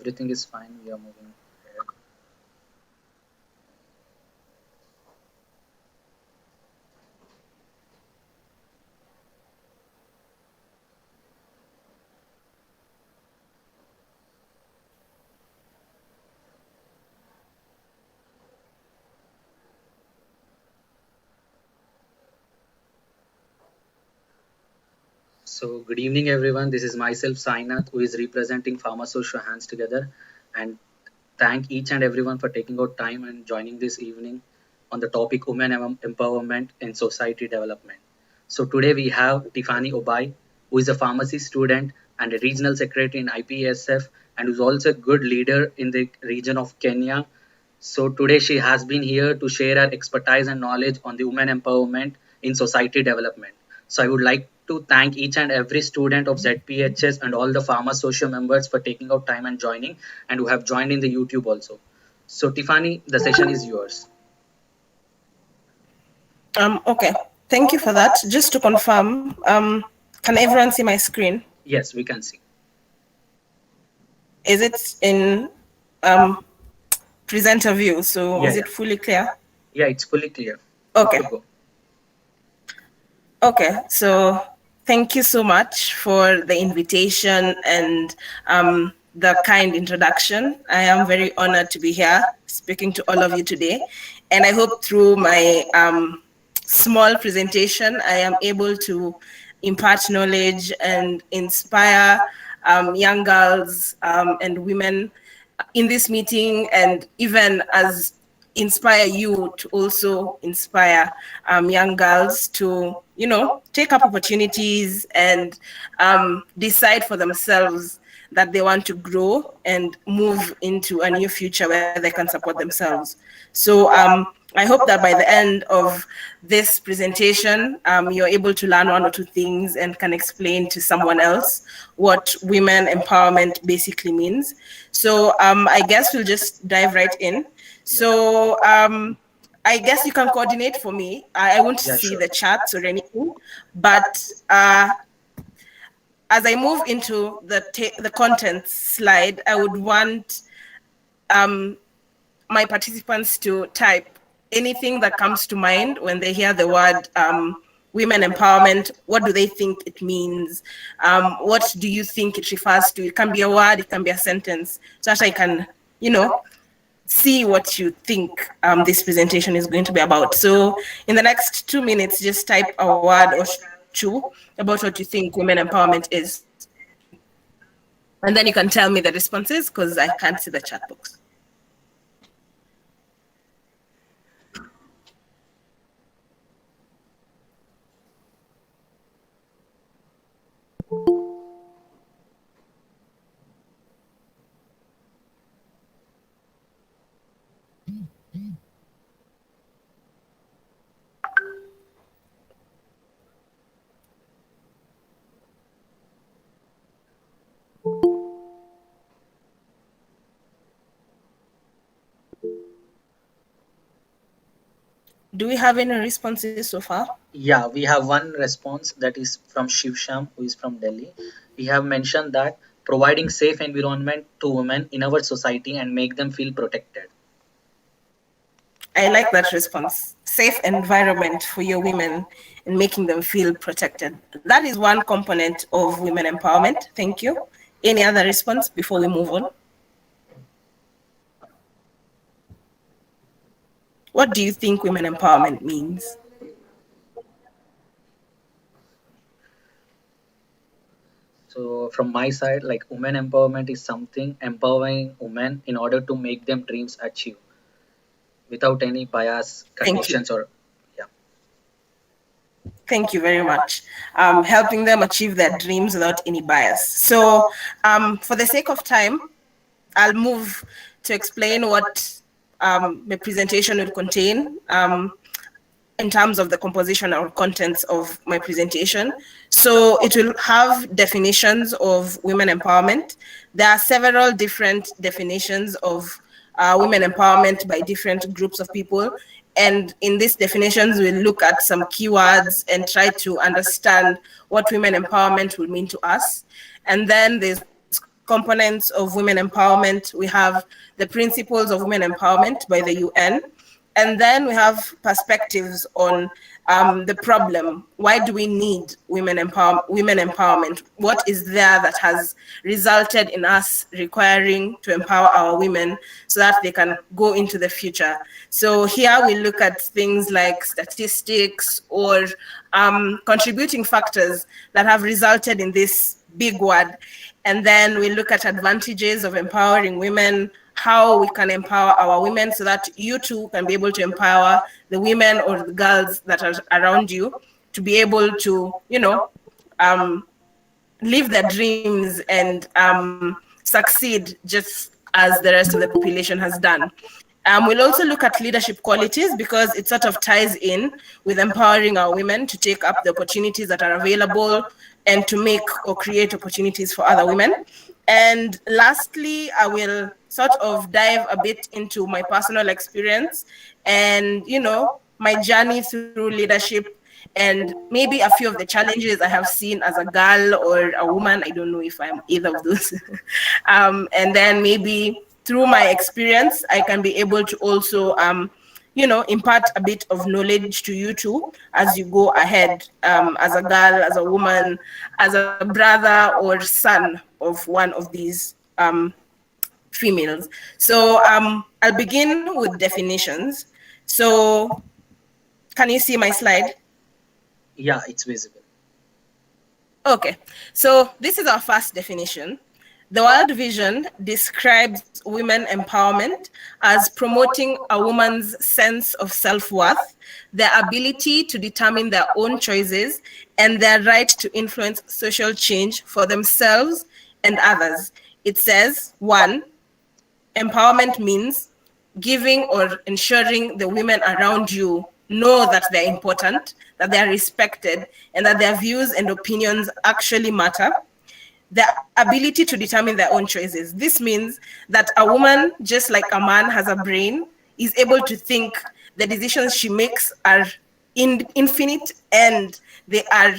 everything is fine, we are moving ahead. So, good evening, everyone. This is myself, Sainath, who is representing Farmer Social Hands Together. And thank each and everyone for taking out time and joining this evening on the topic Women Empowerment in Society Development. So, today we have Tiffany Obai, who is a pharmacy student and a regional secretary in IPSF, and who's also a good leader in the region of Kenya. So, today she has been here to share her expertise and knowledge on the women empowerment in society development. So I would like to thank each and every student of ZPHS and all the Pharma Social members for taking out time and joining, and who have joined in the YouTube also. So Tiffany, the session is yours. Okay, thank you for that. Just to confirm, can everyone see my screen? Yes, we can see. Is it in presenter view? So Yeah, is it fully clear? Yeah, it's fully clear. Okay. Okay, so thank you so much for the invitation and the kind introduction. I am very honored to be here speaking to all of you today. And I hope through my small presentation, I am able to impart knowledge and inspire young girls and women in this meeting, and even as inspire you to also inspire young girls to, you know, take up opportunities and decide for themselves that they want to grow and move into a new future where they can support themselves. So I hope that by the end of this presentation, you're able to learn one or two things and can explain to someone else what women empowerment basically means. So I guess we'll just dive right in. So I guess you can coordinate for me. I won't see the charts or anything, but as I move into the content slide, I would want my participants to type anything that comes to mind when they hear the word women empowerment. What do they think it means? What do you think it refers to? It can be a word, it can be a sentence, so that I can, you know, see what you think this presentation is going to be about. So in the next 2 minutes, just type a word or two about what you think women empowerment is. And then you can tell me the responses because I can't see the chat box. Do we have any responses so far? Yeah, we have one response that is from Shivsham, who is from Delhi. He have mentioned that providing safe environment to women in our society and make them feel protected. I like that response. Safe environment for your women and making them feel protected. That is one component of women empowerment. Thank you. Any other response before we move on? What do you think women empowerment means? So from my side, like women empowerment is something empowering women in order to make them dreams achieve without any bias, conditions, or yeah. Thank you very much. Helping them achieve their dreams without any bias. So for the sake of time, I'll move to explain what the presentation will contain in terms of the composition or contents of my presentation. So it will have definitions of women empowerment. There are several different definitions of women empowerment by different groups of people. And in these definitions, we'll look at some keywords and try to understand what women empowerment will mean to us. And then there's components of women empowerment. We have the principles of women empowerment by the UN. And then we have perspectives on the problem. Why do we need women empowerment? What is there that has resulted in us requiring to empower our women so that they can go into the future? So here we look at things like statistics or contributing factors that have resulted in this big word. And then we look at advantages of empowering women, how we can empower our women so that you too can be able to empower the women or the girls that are around you to be able to, live their dreams and succeed just as the rest of the population has done. We'll also look at leadership qualities because it sort of ties in with empowering our women to take up the opportunities that are available and to make or create opportunities for other women. And lastly, I will sort of dive a bit into my personal experience and, my journey through leadership and maybe a few of the challenges I have seen as a girl or a woman. I don't know if I'm either of those. And then maybe through my experience, I can be able to also, impart a bit of knowledge to you too as you go ahead as a girl, as a woman, as a brother or son of one of these females. So I'll begin with definitions. So can you see my slide? Yeah, it's visible. Okay, so this is our first definition. The World Vision describes women empowerment as promoting a woman's sense of self-worth, their ability to determine their own choices, and their right to influence social change for themselves and others. It says, 1, empowerment means giving or ensuring the women around you know that they're important, that they're respected, and that their views and opinions actually matter. The ability to determine their own choices. This means that a woman, just like a man has a brain, is able to think. The decisions she makes are infinite and they are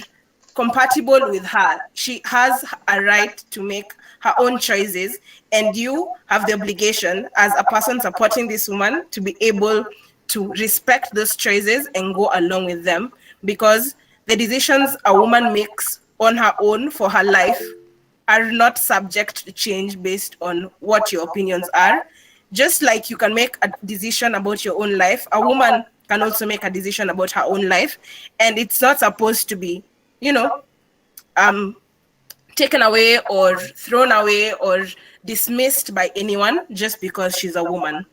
compatible with her. She has a right to make her own choices, and you have the obligation as a person supporting this woman to be able to respect those choices and go along with them, because the decisions a woman makes on her own for her life are not subject to change based on what your opinions are. Just like you can make a decision about your own life, a woman can also make a decision about her own life, and it's not supposed to be, taken away or thrown away or dismissed by anyone just because she's a woman.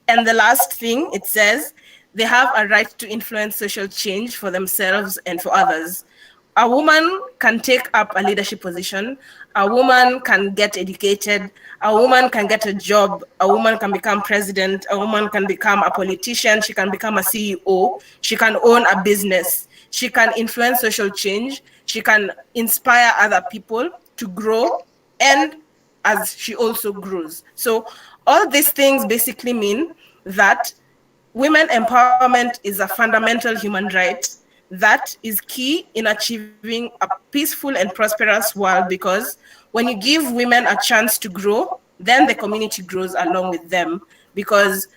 And the last thing, it says they have a right to influence social change for themselves and for others. A woman can take up a leadership position, a woman can get educated, a woman can get a job, a woman can become president, a woman can become a politician, she can become a CEO, she can own a business, she can influence social change, she can inspire other people to grow, and as she also grows. So all these things basically mean that women empowerment is a fundamental human right that is key in achieving a peaceful and prosperous world, because when you give women a chance to grow, then the community grows along with them, because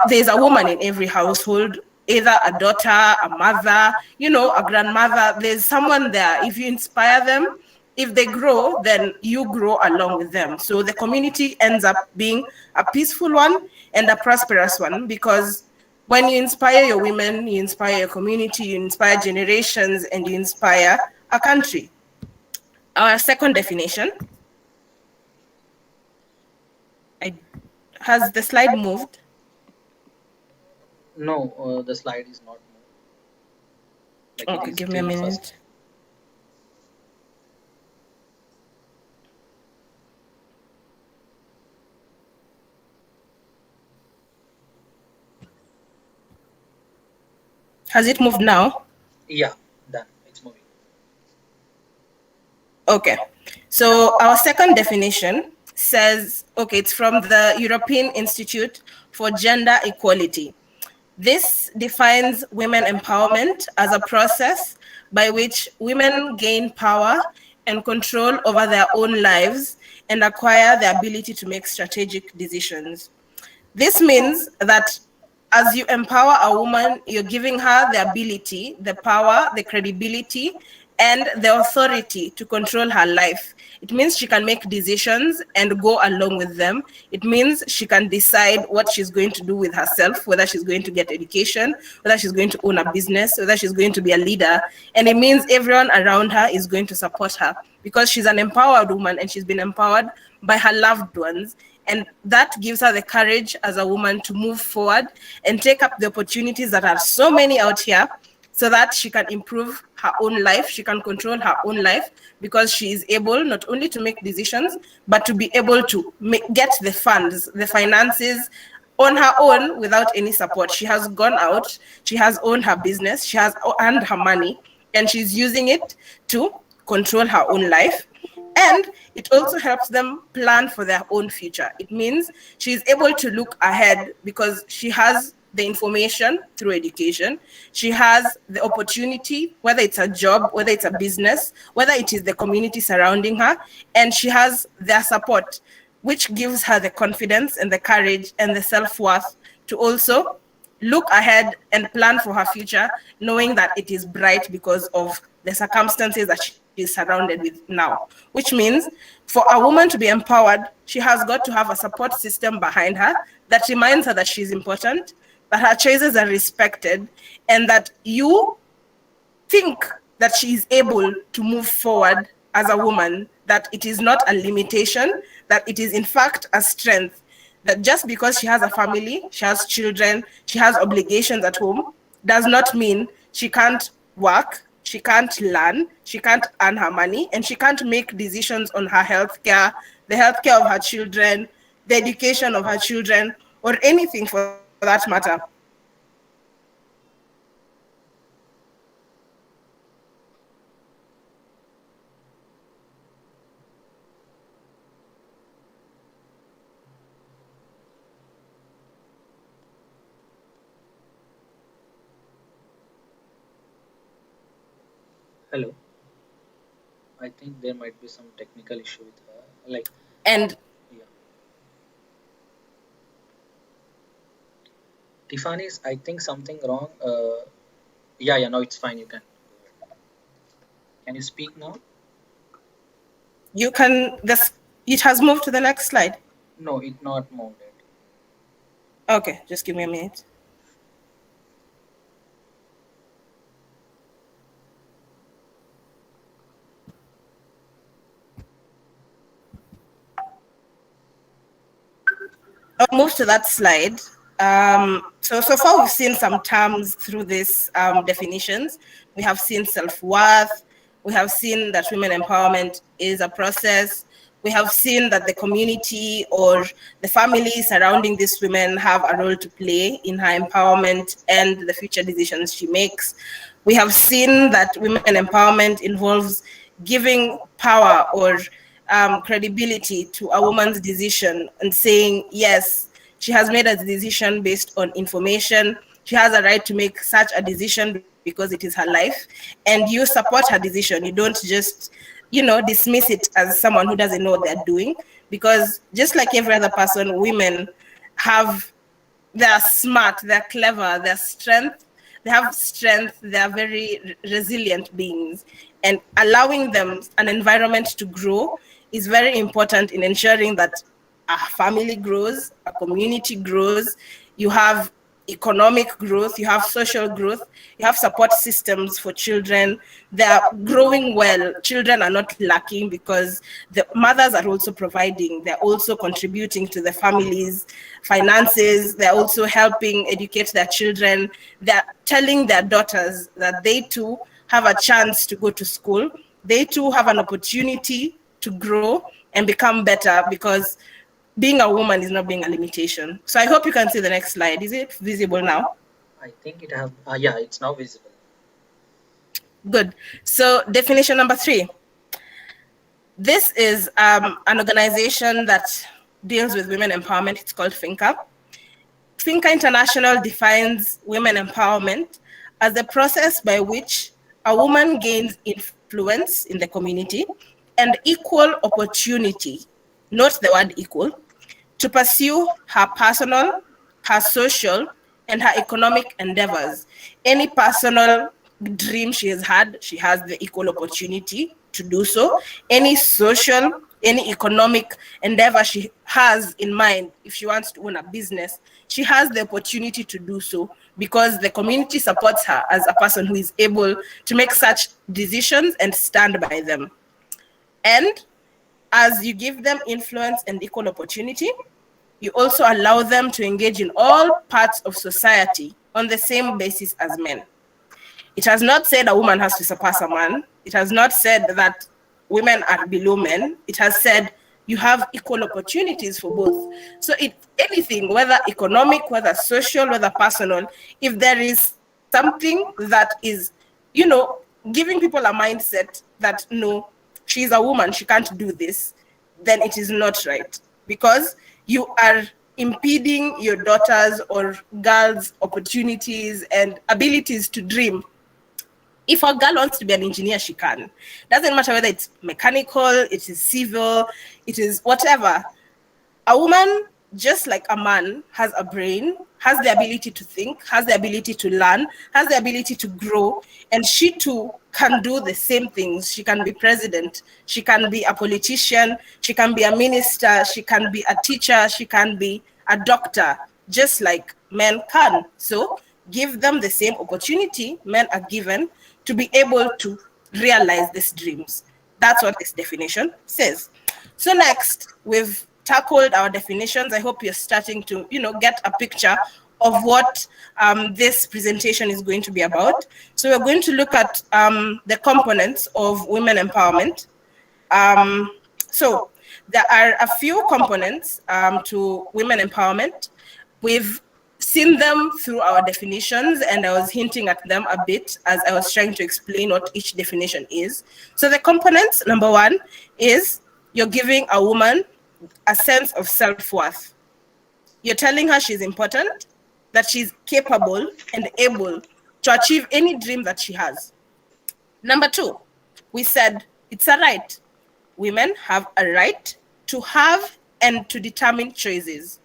there's a woman in every household, either a daughter, a mother, a grandmother. There's someone there. If you inspire them, if they grow, then you grow along with them. So the community ends up being a peaceful one and a prosperous one, because when you inspire your women, you inspire your community, you inspire generations, and you inspire a country. Our second definition. Has the slide moved? No, the slide is not moved. Like okay, give me a minute. First. Has it moved now? Yeah, done. It's moving. Okay. So our second definition says, okay, it's from the European Institute for Gender Equality. This defines women empowerment as a process by which women gain power and control over their own lives and acquire the ability to make strategic decisions. This means that as you empower a woman, you're giving her the ability, the power, the credibility, and the authority to control her life. It means she can make decisions and go along with them. It means she can decide what she's going to do with herself, whether she's going to get education, whether she's going to own a business, whether she's going to be a leader. And it means everyone around her is going to support her because she's an empowered woman and she's been empowered by her loved ones. And that gives her the courage as a woman to move forward and take up the opportunities that are so many out here so that she can improve her own life, she can control her own life because she is able not only to make decisions, but to be able to get the funds, the finances on her own without any support. She has gone out, she has owned her business, she has earned her money, and she's using it to control her own life. And it also helps them plan for their own future. It means she's able to look ahead because she has the information through education. She has the opportunity, whether it's a job, whether it's a business, whether it is the community surrounding her, and she has their support, which gives her the confidence and the courage and the self-worth to also look ahead and plan for her future, knowing that it is bright because of the circumstances that she is surrounded with now. Which means for a woman to be empowered, she has got to have a support system behind her that reminds her that she's important, that her choices are respected, and that you think that she is able to move forward as a woman, that it is not a limitation, that it is in fact a strength, that just because she has a family, she has children, she has obligations at home, does not mean she can't work, she can't learn, she can't earn her money, and she can't make decisions on her healthcare, the healthcare of her children, the education of her children, or anything for that matter. Hello. I think there might be some technical issue with her. Like, And yeah. Tiffany's, I think something wrong. Yeah, now it's fine. You can. Can you speak now? you can, this, it has moved to the next slide. No, it not moved it. Okay, just give me a minute. I'll move to that slide. So far we've seen some terms through these definitions. We have seen self-worth. We have seen that women empowerment is a process. We have seen that the community or the family surrounding these women have a role to play in her empowerment and the future decisions she makes. We have seen that women empowerment involves giving power or credibility to a woman's decision and saying, yes, she has made a decision based on information. She has a right to make such a decision because it is her life. And you support her decision. You don't just, dismiss it as someone who doesn't know what they're doing. Because just like every other person, women have, they're smart, they're clever, they have strength, they are very resilient beings. And allowing them an environment to grow is very important in ensuring that a family grows, a community grows, you have economic growth, you have social growth, you have support systems for children. They are growing well. Children are not lacking because the mothers are also providing. They're also contributing to the family's finances. They're also helping educate their children. They're telling their daughters that they too have a chance to go to school. They too have an opportunity to grow and become better because being a woman is not being a limitation. So I hope you can see the next slide. Is it visible now? I think it have. Yeah, it's now visible. Good. So definition number 3. This is an organization that deals with women empowerment. It's called FINCA. FINCA International defines women empowerment as the process by which a woman gains influence in the community and equal opportunity, note the word equal, to pursue her personal, her social, and her economic endeavors. Any personal dream she has had, she has the equal opportunity to do so. Any social, any economic endeavor she has in mind, if she wants to own a business, she has the opportunity to do so because the community supports her as a person who is able to make such decisions and stand by them. And as you give them influence and equal opportunity, you also allow them to engage in all parts of society on the same basis as men. It has not said a woman has to surpass a man. It has not said that women are below men. It has said you have equal opportunities for both. So if anything, whether economic, whether social, whether personal, if there is something that is, giving people a mindset that no, she's a woman, she can't do this, then it is not right, because you are impeding your daughters or girls' opportunities and abilities to dream. If a girl wants to be an engineer, she can. Doesn't matter whether it's mechanical, it is civil, it is whatever. A woman, just like a man, has a brain, has the ability to think, has the ability to learn, has the ability to grow, and she too can do the same things. She can be president, she can be a politician, she can be a minister, she can be a teacher, she can be a doctor, just like men can. So give them the same opportunity men are given to be able to realize these dreams. That's what this definition says. So next, we've tackled our definitions. I hope you're starting to, get a picture of what this presentation is going to be about. So we're going to look at the components of women empowerment. So there are a few components to women empowerment. We've seen them through our definitions, and I was hinting at them a bit as I was trying to explain what each definition is. So the components, number one, is you're giving a woman a sense of self-worth. You're telling her she's important, that she's capable and able to achieve any dream that she has. Number two, we said it's a right. Women have a right to have and to determine choices.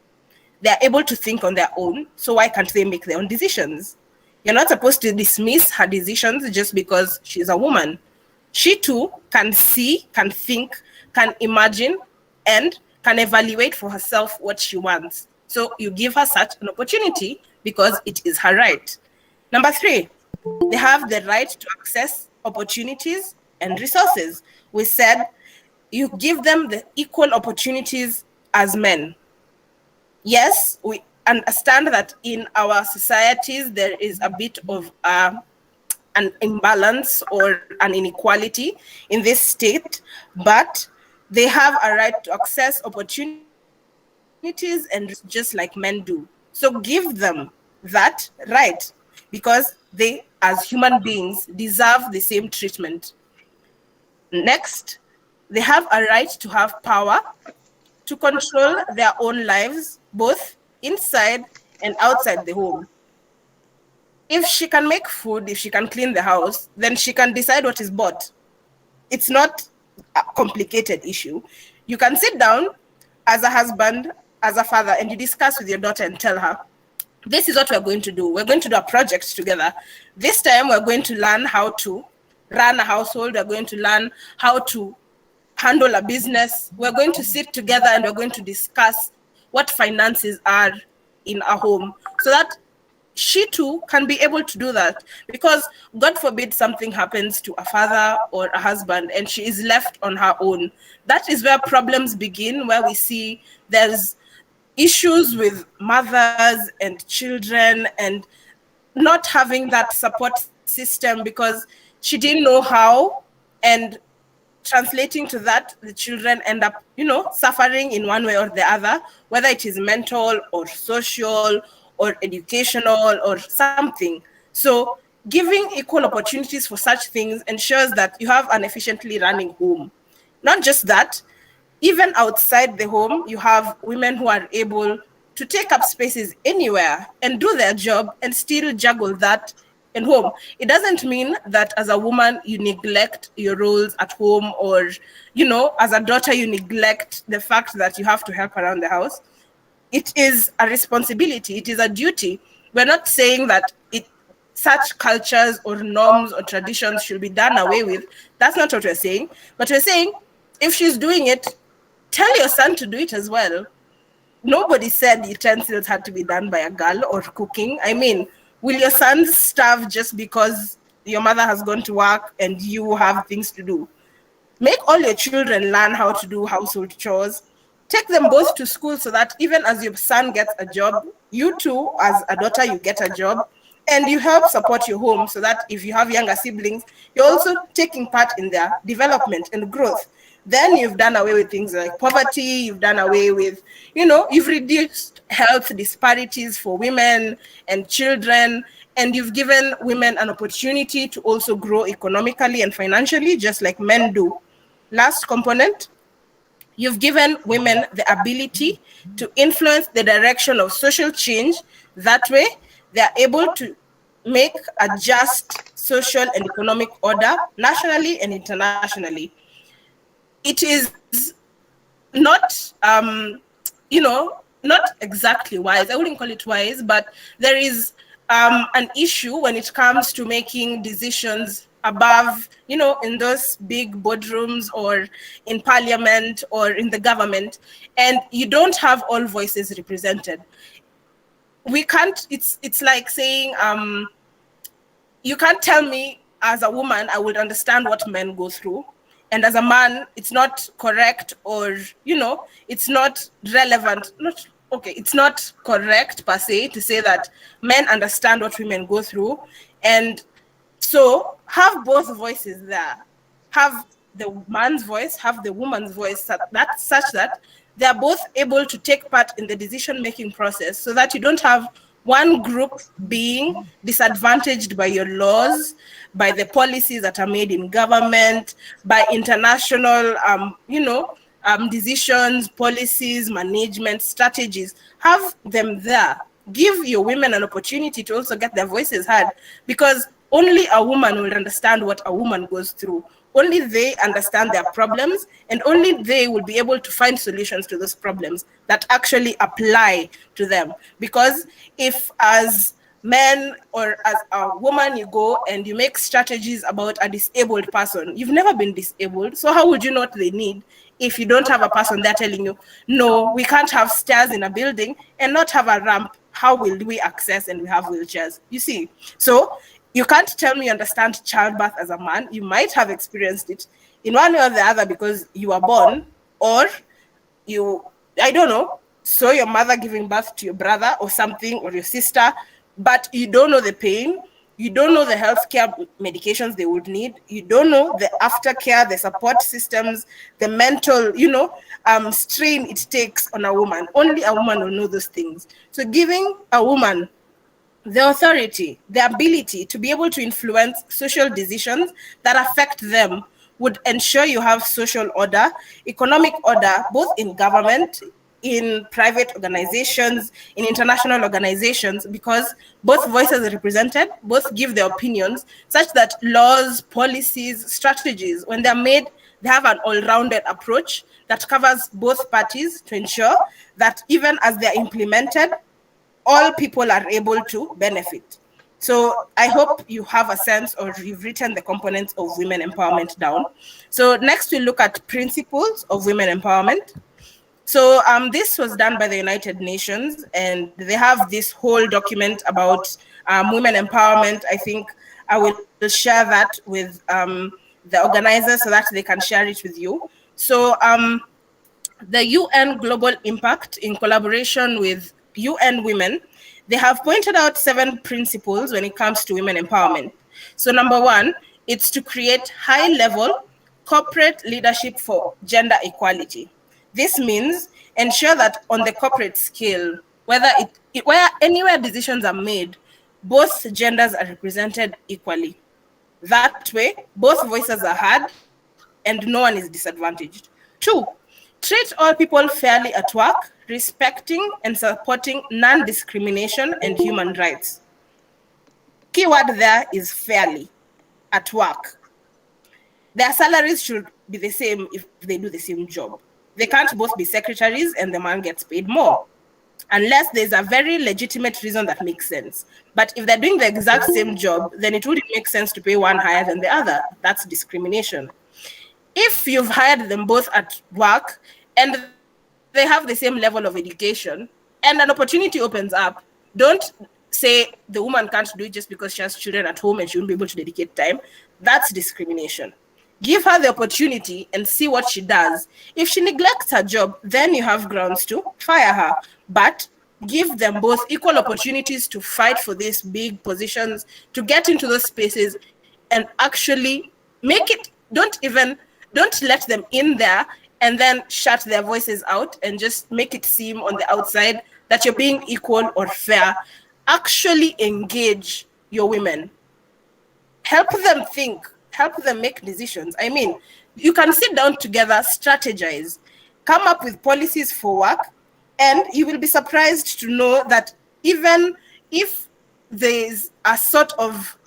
They're able to think on their own, so why can't they make their own decisions? You're not supposed to dismiss her decisions just because she's a woman. She too can see, can think, can imagine, and can evaluate for herself what she wants. So you give her such an opportunity because it is her right. Number three, they have the right to access opportunities and resources. We said you give them the equal opportunities as men. Yes, we understand that in our societies there is a bit of an imbalance or an inequality in this state, but they have a right to access opportunities and just like men do. So give them that right, because they, as human beings, deserve the same treatment. Next, they have a right to have power to control their own lives, both inside and outside the home. If she can make food, if she can clean the house, then she can decide what is bought. It's not a complicated issue. You can sit down as a husband, as a father, and you discuss with your daughter and tell her, this is what we're going to do. We're going to do a project together. This time we're going to learn how to run a household. We're going to learn how to handle a business. We're going to sit together and we're going to discuss what finances are in a home, so that she too can be able to do that. Because God forbid something happens to a father or a husband and she is left on her own. That is where problems begin, where we see there's issues with mothers and children and not having that support system because she didn't know how, and translating to that, the children end up, suffering in one way or the other, whether it is mental or social or educational or something. So giving equal opportunities for such things ensures that you have an efficiently running home. Not just that, even outside the home, you have women who are able to take up spaces anywhere and do their job and still juggle that and home. It doesn't mean that as a woman you neglect your roles at home, or, you know, as a daughter you neglect the fact that you have to help around the house. It is a responsibility, it is a duty. We're not saying that such cultures or norms or traditions should be done away with. That's not what we're saying. But we're saying, if she's doing it, tell your son to do it as well. Nobody said utensils had to be done by a girl or cooking. I mean, will your sons starve just because your mother has gone to work and you have things to do? Make all your children learn how to do household chores. Take them both to school so that even as your son gets a job, you too, as a daughter, you get a job, and you help support your home so that if you have younger siblings, you're also taking part in their development and growth. Then you've done away with things like poverty, you've done away with, you know, you've reduced health disparities for women and children, and you've given women an opportunity to also grow economically and financially, just like men do. Last component, you've given women the ability to influence the direction of social change. That way, they're able to make a just social and economic order nationally and internationally. It is not, you know, not exactly wise. I wouldn't call it wise, but there is an issue when it comes to making decisions above, you know, in those big boardrooms or in parliament or in the government, and you don't have all voices represented. We can't, it's like saying, you can't tell me as a woman I would understand what men go through, and as a man it's not correct, or, you know, it's not relevant, not okay, it's not correct per se to say that men understand what women go through. And so have both voices there. Have the man's voice, have the woman's voice, such that they're both able to take part in the decision-making process, so that you don't have one group being disadvantaged by your laws, by the policies that are made in government, by international, you know, decisions, policies, management, strategies. Have them there. Give your women an opportunity to also get their voices heard, because only a woman will understand what a woman goes through. Only they understand their problems, and only they will be able to find solutions to those problems that actually apply to them. Because if as men or as a woman you go and you make strategies about a disabled person, you've never been disabled, so how would you know what they need if you don't have a person there telling you, no, we can't have stairs in a building and not have a ramp? How will we access, and we have wheelchairs? You see, so you can't tell me you understand childbirth as a man. You might have experienced it in one way or the other because you were born, or you, I don't know, saw your mother giving birth to your brother or something, or your sister, but you don't know the pain. You don't know the healthcare medications they would need. You don't know the aftercare, the support systems, the mental, you know, strain it takes on a woman. Only a woman will know those things. So giving a woman the authority, the ability to be able to influence social decisions that affect them would ensure you have social order, economic order, both in government, in private organizations, in international organizations, because both voices are represented, both give their opinions, such that laws, policies, strategies, when they're made, they have an all-rounded approach that covers both parties to ensure that even as they're implemented, all people are able to benefit. So I hope you have a sense, or you've written the components of women empowerment down. So next we look at principles of women empowerment. So this was done by the United Nations, and they have this whole document about women empowerment. I think I will share that with the organizers so that they can share it with you. So the UN Global Impact, in collaboration with UN Women, they have pointed out 7 principles when it comes to women empowerment. So number 1, it's to create high-level corporate leadership for gender equality. This means ensure that on the corporate scale, where anywhere decisions are made, both genders are represented equally. That way, both voices are heard and no one is disadvantaged. 2, treat all people fairly at work, respecting and supporting non-discrimination and human rights. Keyword there is fairly at work. Their salaries should be the same if they do the same job. They can't both be secretaries and the man gets paid more, unless there's a very legitimate reason that makes sense. But if they're doing the exact same job, then it wouldn't make sense to pay one higher than the other. That's discrimination. If you've hired them both at work and they have the same level of education and an opportunity opens up, don't say the woman can't do it just because she has children at home and she won't be able to dedicate time. That's discrimination. Give her the opportunity and see what she does. If she neglects her job, then you have grounds to fire her. But give them both equal opportunities to fight for these big positions, to get into those spaces and actually make it, don't let them in there and then shut their voices out and just make it seem on the outside that you're being equal or fair. Actually engage your women. Help them think, help them make decisions. I mean, you can sit down together, strategize, come up with policies for work, and you will be surprised to know that even if there's a sort of,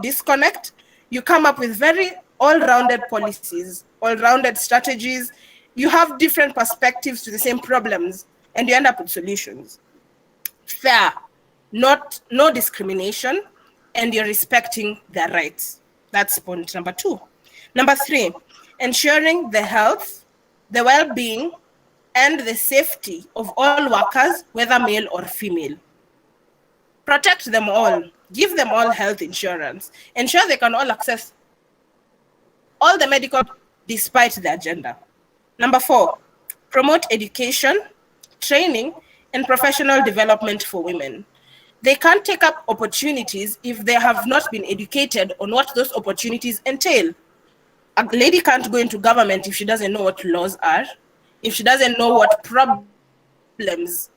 disconnect, you come up with very all-rounded policies, all-rounded strategies. You have different perspectives to the same problems, and you end up with solutions. Fair, no discrimination, and you're respecting their rights. That's point number 2. Number 3, ensuring the health, the well-being, and the safety of all workers, whether male or female. Protect them all. Give them all health insurance. Ensure they can all access all the medical despite their gender. Number 4, promote education, training, and professional development for women. They can't take up opportunities if they have not been educated on what those opportunities entail. A lady can't go into government if she doesn't know what laws are, if she doesn't know what problems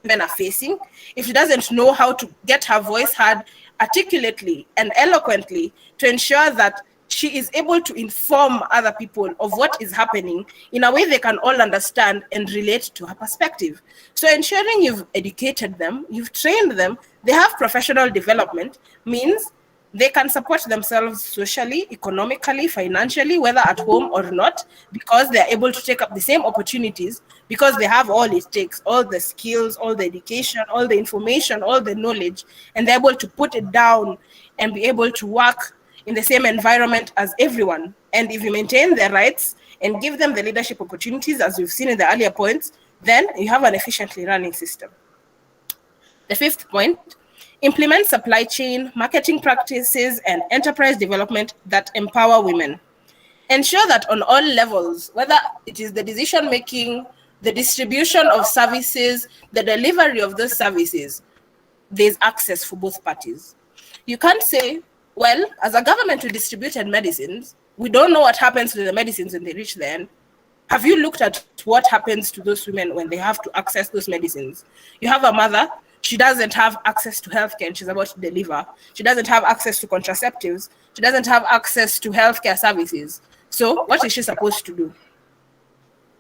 women are facing, if she doesn't know how to get her voice heard articulately and eloquently to ensure that she is able to inform other people of what is happening in a way they can all understand and relate to her perspective. So ensuring you've educated them, you've trained them, they have professional development means they can support themselves socially, economically, financially, whether at home or not, because they're able to take up the same opportunities, because they have all it takes, all the skills, all the education, all the information, all the knowledge, and they're able to put it down and be able to work in the same environment as everyone. And if you maintain their rights and give them the leadership opportunities, as we've seen in the earlier points, then you have an efficiently running system. The 5th point, implement supply chain, marketing practices, and enterprise development that empower women. Ensure that on all levels, whether it is the decision-making, the distribution of services, the delivery of those services, there's access for both parties. You can't say, well, as a government, we distributed medicines. We don't know what happens to the medicines when they reach the end. Have you looked at what happens to those women when they have to access those medicines? You have a mother, she doesn't have access to healthcare and she's about to deliver. She doesn't have access to contraceptives. She doesn't have access to healthcare services. So what is she supposed to do?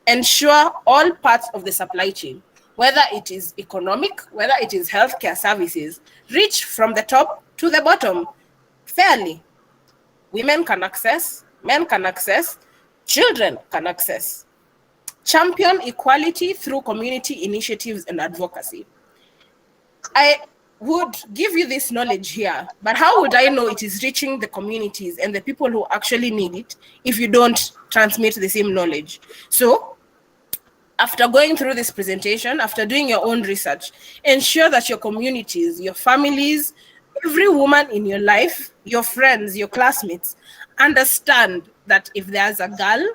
Ensure all parts of the supply chain, whether it is economic, whether it is healthcare services, reach from the top to the bottom fairly. Women can access, men can access, children can access. Champion equality through community initiatives and advocacy. I would give you this knowledge here, but how would I know it is reaching the communities and the people who actually need it if you don't transmit the same knowledge? So after going through this presentation, after doing your own research, ensure that your communities, your families, every woman in your life, your friends, your classmates, understand that if there's a girl,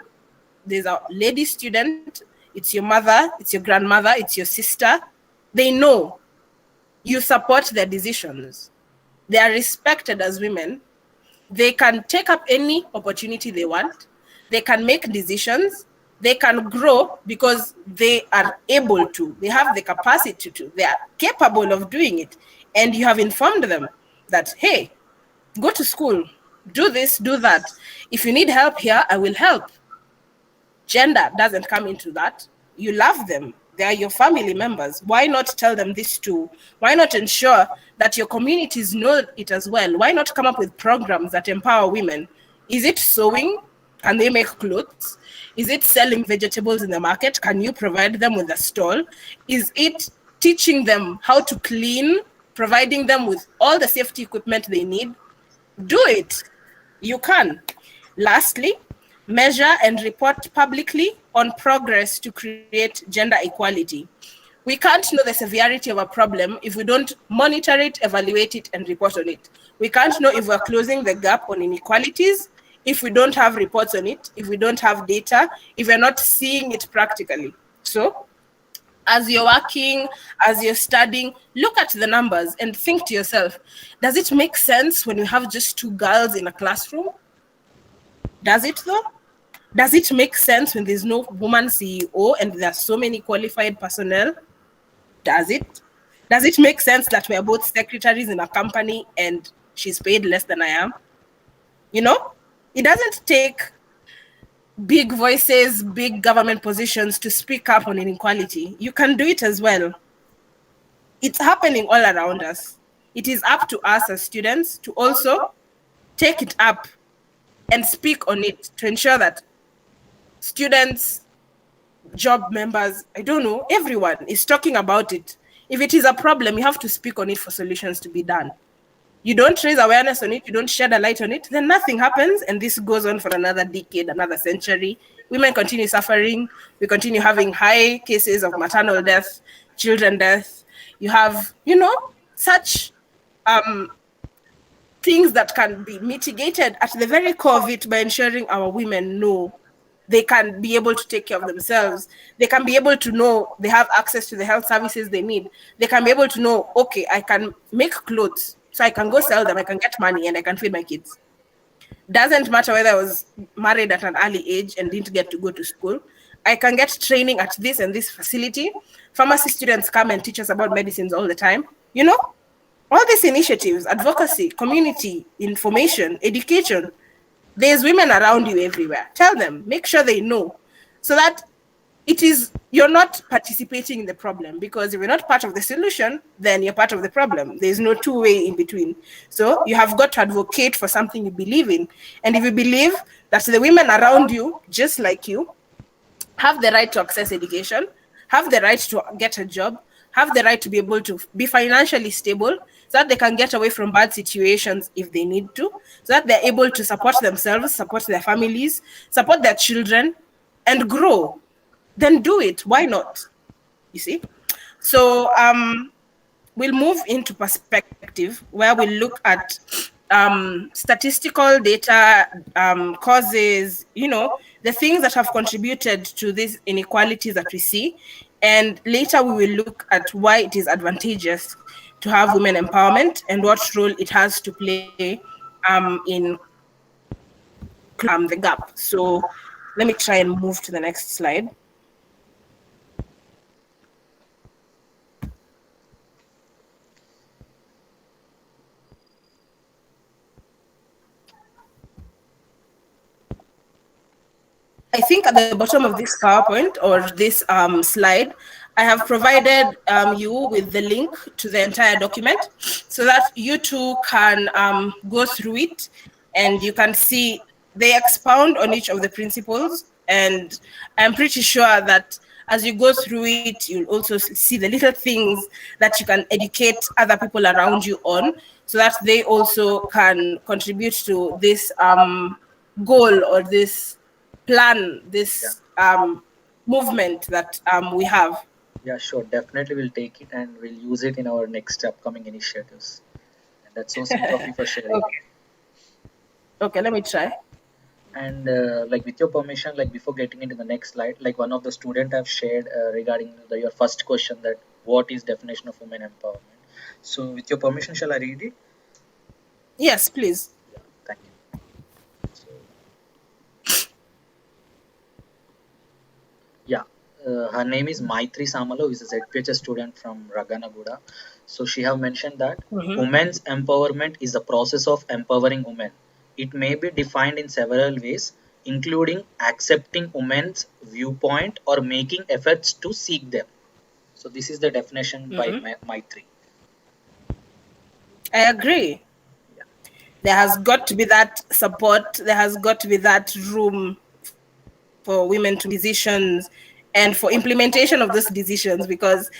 there's a lady student, it's your mother, it's your grandmother, it's your sister, they know you support their decisions. They are respected as women. They can take up any opportunity they want. They can make decisions. They can grow because they are able to. They have the capacity to. They are capable of doing it. And you have informed them that, hey, go to school, do this, do that. If you need help here, I will help. Gender doesn't come into that. You love them. They are your family members. Why not tell them this too? Why not ensure that your communities know it as well? Why not come up with programs that empower women? Is it sewing? Can they make clothes? Is it selling vegetables in the market? Can you provide them with a stall? Is it teaching them how to clean, providing them with all the safety equipment they need? Do it. You can. Lastly, measure and report publicly on progress to create gender equality. We can't know the severity of a problem if we don't monitor it, evaluate it, and report on it. We can't know if we're closing the gap on inequalities if we don't have reports on it, if we don't have data, if we're not seeing it practically. So, as you're working, as you're studying, look at the numbers and think to yourself, does it make sense when we have just 2 girls in a classroom? Does it though? Does it make sense when there's no woman CEO and there are so many qualified personnel? Does it? Does it make sense that we are both secretaries in a company and she's paid less than I am? You know, it doesn't take big voices, big government positions to speak up on inequality. You can do it as well. It's happening all around us. It is up to us as students to also take it up and speak on it to ensure that students, job members, I don't know, everyone is talking about it. If it is a problem, you have to speak on it for solutions to be done. You don't raise awareness on it, you don't shed a light on it, then nothing happens, and this goes on for another decade, another century. Women continue suffering. We continue having high cases of maternal death, children death. You have, such things that can be mitigated at the very core of it by ensuring our women know they can be able to take care of themselves. They can be able to know they have access to the health services they need. They can be able to know, okay, I can make clothes, so I can go sell them, I can get money, and I can feed my kids. Doesn't matter whether I was married at an early age and didn't get to go to school. I can get training at this and this facility. Pharmacy students come and teach us about medicines all the time. All these initiatives, advocacy, community, information, education, there's women around you everywhere. Tell them, make sure they know, so that you're not participating in the problem, because if you're not part of the solution, then you're part of the problem. There's no two-way in between. So you have got to advocate for something you believe in. And if you believe that the women around you, just like you, have the right to access education, have the right to get a job, have the right to be able to be financially stable, so that they can get away from bad situations if they need to, so that they're able to support themselves, support their families, support their children, and grow, then do it. Why not? You see? So we'll move into perspective, where we look at statistical data, causes, the things that have contributed to these inequalities that we see. And later we will look at why it is advantageous to have women empowerment and what role it has to play in the gap. So let me try and move to the next slide. I think at the bottom of this PowerPoint or this slide, I have provided you with the link to the entire document, so that you too can go through it, and you can see they expound on each of the principles. And I'm pretty sure that as you go through it, you'll also see the little things that you can educate other people around you on, so that they also can contribute to this goal or this plan, this movement that we have. Yeah, sure. Definitely we'll take it and we'll use it in our next upcoming initiatives. And that's so sweet of you for sharing. Okay, let me try. And like with your permission, like before getting into the next slide, like one of the student have shared regarding your first question, that what is definition of women empowerment. So with your permission, shall I read it? Yes, please. Yeah, thank you. So, yeah, her name is Maitri Samalo, who is a ZPHS student from Raganaguda. So she have mentioned that women's empowerment is a process of empowering women. It may be defined in several ways, including accepting women's viewpoint or making efforts to seek them. So this is the definition by Mm-hmm. Maitri. I agree. Yeah, There has got to be that support. There has got to be that room for women to make decisions and for implementation of those decisions, because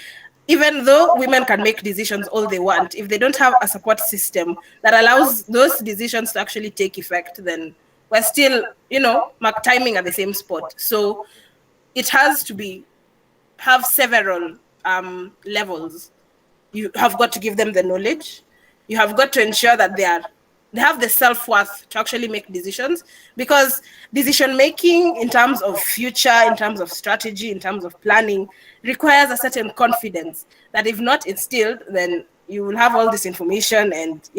even though women can make decisions all they want, if they don't have a support system that allows those decisions to actually take effect, then we're still, mark timing at the same spot. So it has to be have several levels. You have got to give them the knowledge. You have got to ensure that they have the self-worth to actually make decisions, because decision making in terms of future, in terms of strategy, in terms of planning, requires a certain confidence that if not instilled, then you will have all this information and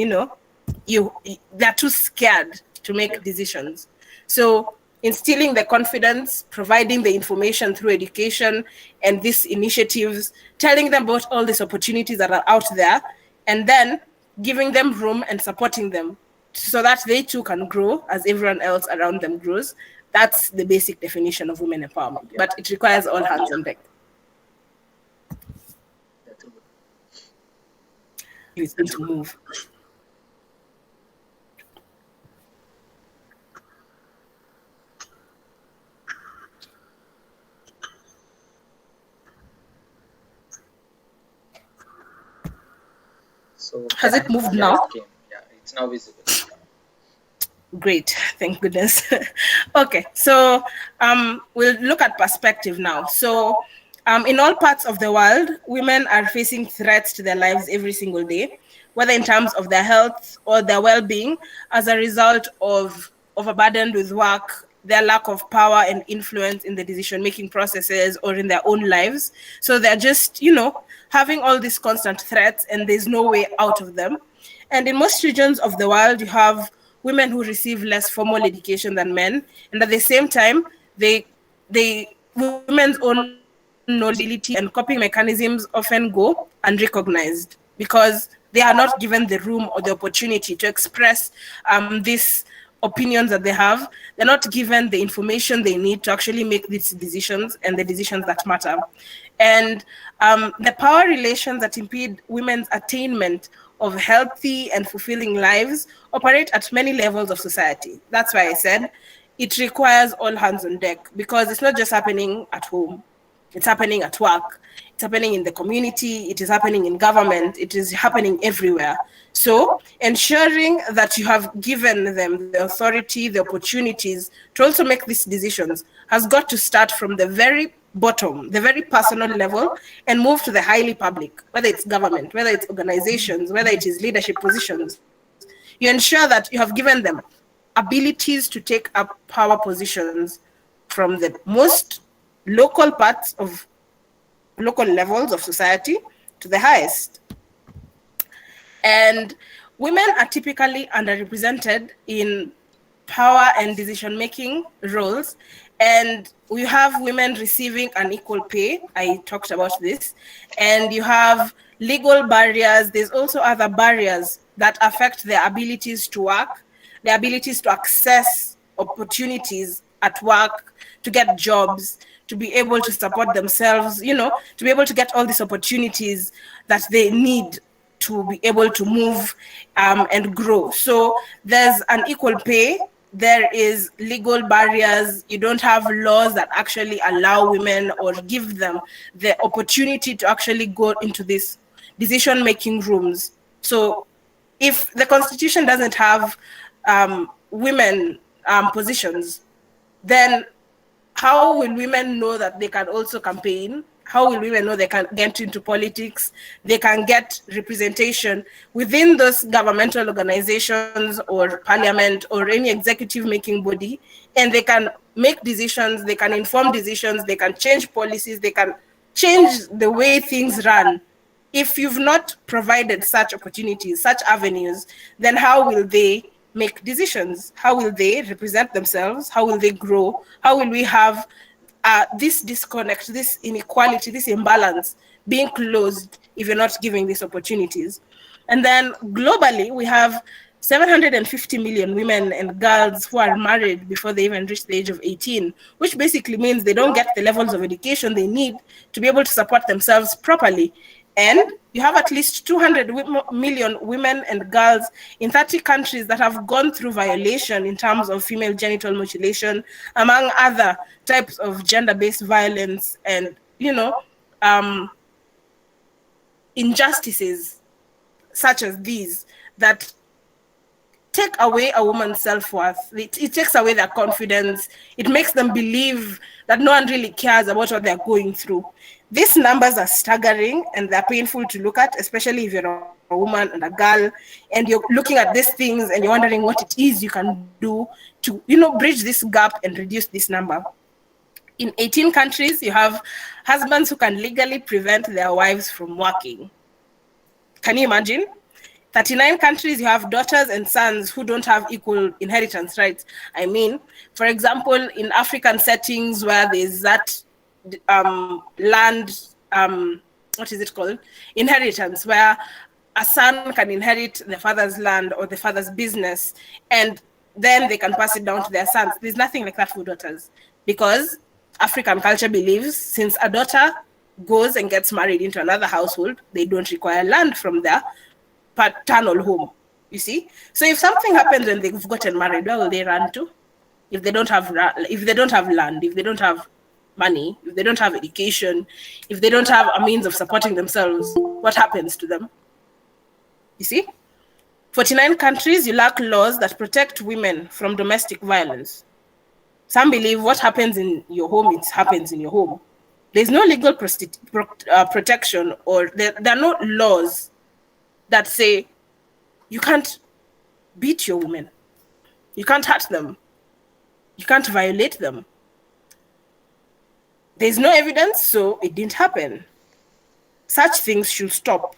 they're too scared to yeah, make decisions. So instilling the confidence, providing the information through education and these initiatives, telling them about all these opportunities that are out there, and then giving them room and supporting them so that they too can grow as everyone else around them grows. That's the basic definition of women empowerment. yeah. But it requires all hands on deck. That's good. It's going to move. So Has it moved yeah, it now? came. Yeah, it's now visible. Great, thank goodness. Okay, so we'll look at perspective now. So, in all parts of the world, women are facing threats to their lives every single day, whether in terms of their health or their well-being, as a result of overburdened with work, their lack of power and influence in the decision-making processes or in their own lives. So they're just, having all these constant threats, and there's no way out of them. And in most regions of the world, you have women who receive less formal education than men, and at the same time, women's own knowledge, ability, and coping mechanisms often go unrecognized because they are not given the room or the opportunity to express these opinions that they have. They're not given the information they need to actually make these decisions and the decisions that matter. And the power relations that impede women's attainment of healthy and fulfilling lives operate at many levels of society. That's why I said it requires all hands on deck, because it's not just happening at home. It's happening at work. It's happening in the community. It is happening in government. It is happening everywhere. So ensuring that you have given them the authority, the opportunities to also make these decisions has got to start from the very bottom, the very personal level, and move to the highly public, whether it's government, whether it's organizations, whether it is leadership positions. You ensure that you have given them abilities to take up power positions from the most local parts of local levels of society to the highest. And women are typically underrepresented in power and decision making roles. And we have women receiving an equal pay. I talked about this. And you have legal barriers. There's also other barriers that affect their abilities to work, their abilities to access opportunities at work, to get jobs, to be able to support themselves, to be able to get all these opportunities that they need to be able to move and grow. So there's an equal pay. There is legal barriers. You don't have laws that actually allow women or give them the opportunity to actually go into these decision-making rooms. So if the constitution doesn't have women positions, then how will women know that they can also campaign? How will women know they can get into politics? They can get representation within those governmental organizations or parliament or any executive making body, and they can make decisions, they can inform decisions, they can change policies, they can change the way things run. If you've not provided such opportunities, such avenues, then how will they make decisions? How will they represent themselves? How will they grow? How will we have this disconnect, this inequality, this imbalance being closed if you're not giving these opportunities? And then globally, we have 750 million women and girls who are married before they even reach the age of 18, which basically means they don't get the levels of education they need to be able to support themselves properly. And you have at least 200 million women and girls in 30 countries that have gone through violation in terms of female genital mutilation, among other types of gender-based violence and, injustices such as these that take away a woman's self-worth. It takes away their confidence. It makes them believe that no one really cares about what they're going through. These numbers are staggering and they're painful to look at, especially if you're a woman and a girl and you're looking at these things and you're wondering what it is you can do to, bridge this gap and reduce this number. In 18 countries, you have husbands who can legally prevent their wives from working. Can you imagine? 39 countries, you have daughters and sons who don't have equal inheritance rights. I mean, for example, in African settings where there's that land, what is it called? Inheritance, where a son can inherit the father's land or the father's business, and then they can pass it down to their sons. There's nothing like that for daughters, because African culture believes since a daughter goes and gets married into another household, they don't require land from their paternal home, you see. So if something happens when they've gotten married, where will they run to? If they don't have land, if they don't have money, if they don't have education, if they don't have a means of supporting themselves, what happens to them? You see, 49 countries, you lack laws that protect women from domestic violence. Some believe what happens in your home, it happens in your home. There's no legal protection, or there are no laws that say you can't beat your women, you can't hurt them, you can't violate them. There's no evidence, so it didn't happen. Such things should stop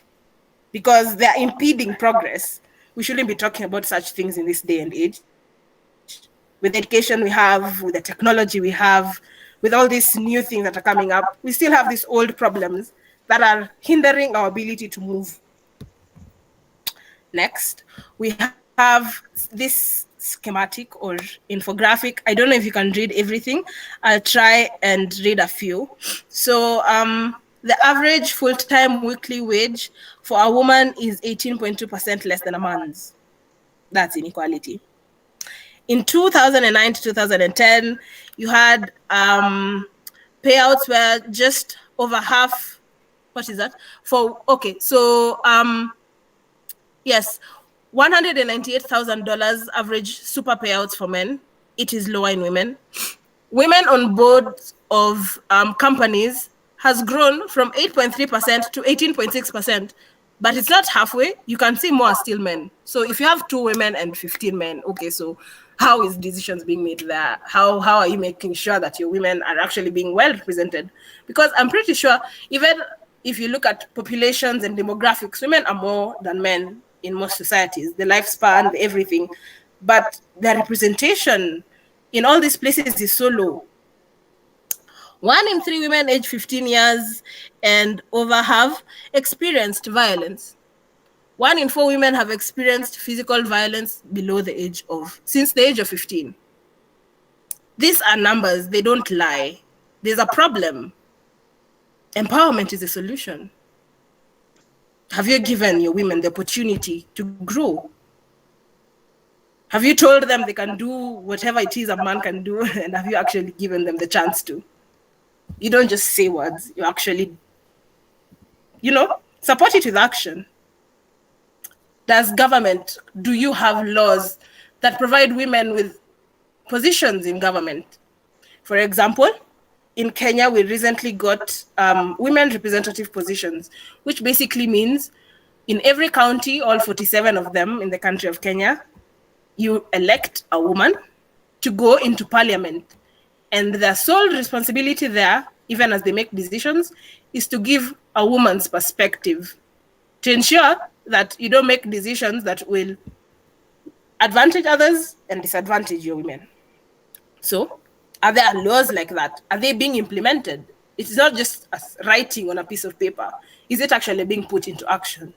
because they're impeding progress. We shouldn't be talking about such things in this day and age. With the education we have, with the technology we have, with all these new things that are coming up, we still have these old problems that are hindering our ability to move. Next, we have this schematic or infographic. I don't know if you can read everything. I'll try and read a few. So the average full-time weekly wage for a woman is 18.2% less than a man's. That's inequality. In 2009 to 2010, you had payouts where just over half, what is that? Yes, $198,000 average super payouts for men. It is lower in women. Women on boards of companies has grown from 8.3% to 18.6%, but it's not halfway. You can see more are still men. So if you have 2 women and 15 men, okay, so how is decisions being made there? How are you making sure that your women are actually being well represented? Because I'm pretty sure even if you look at populations and demographics, women are more than men in most societies, the lifespan, everything, but their representation in all these places is so low. 1 in 3 women aged 15 years and over have experienced violence. 1 in 4 women have experienced physical violence since the age of 15. These are numbers, they don't lie. There's a problem. Empowerment is a solution. Have you given your women the opportunity to grow? Have you told them they can do whatever it is a man can do, and have you actually given them the chance to? You don't just say words, you actually, support it with action. Do you have laws that provide women with positions in government? For example, in Kenya, we recently got women representative positions, which basically means in every county, all 47 of them in the country of Kenya, you elect a woman to go into parliament. And their sole responsibility there, even as they make decisions, is to give a woman's perspective to ensure that you don't make decisions that will advantage others and disadvantage your women. So, are there laws like that? Are they being implemented? It's not just writing on a piece of paper. Is it actually being put into action?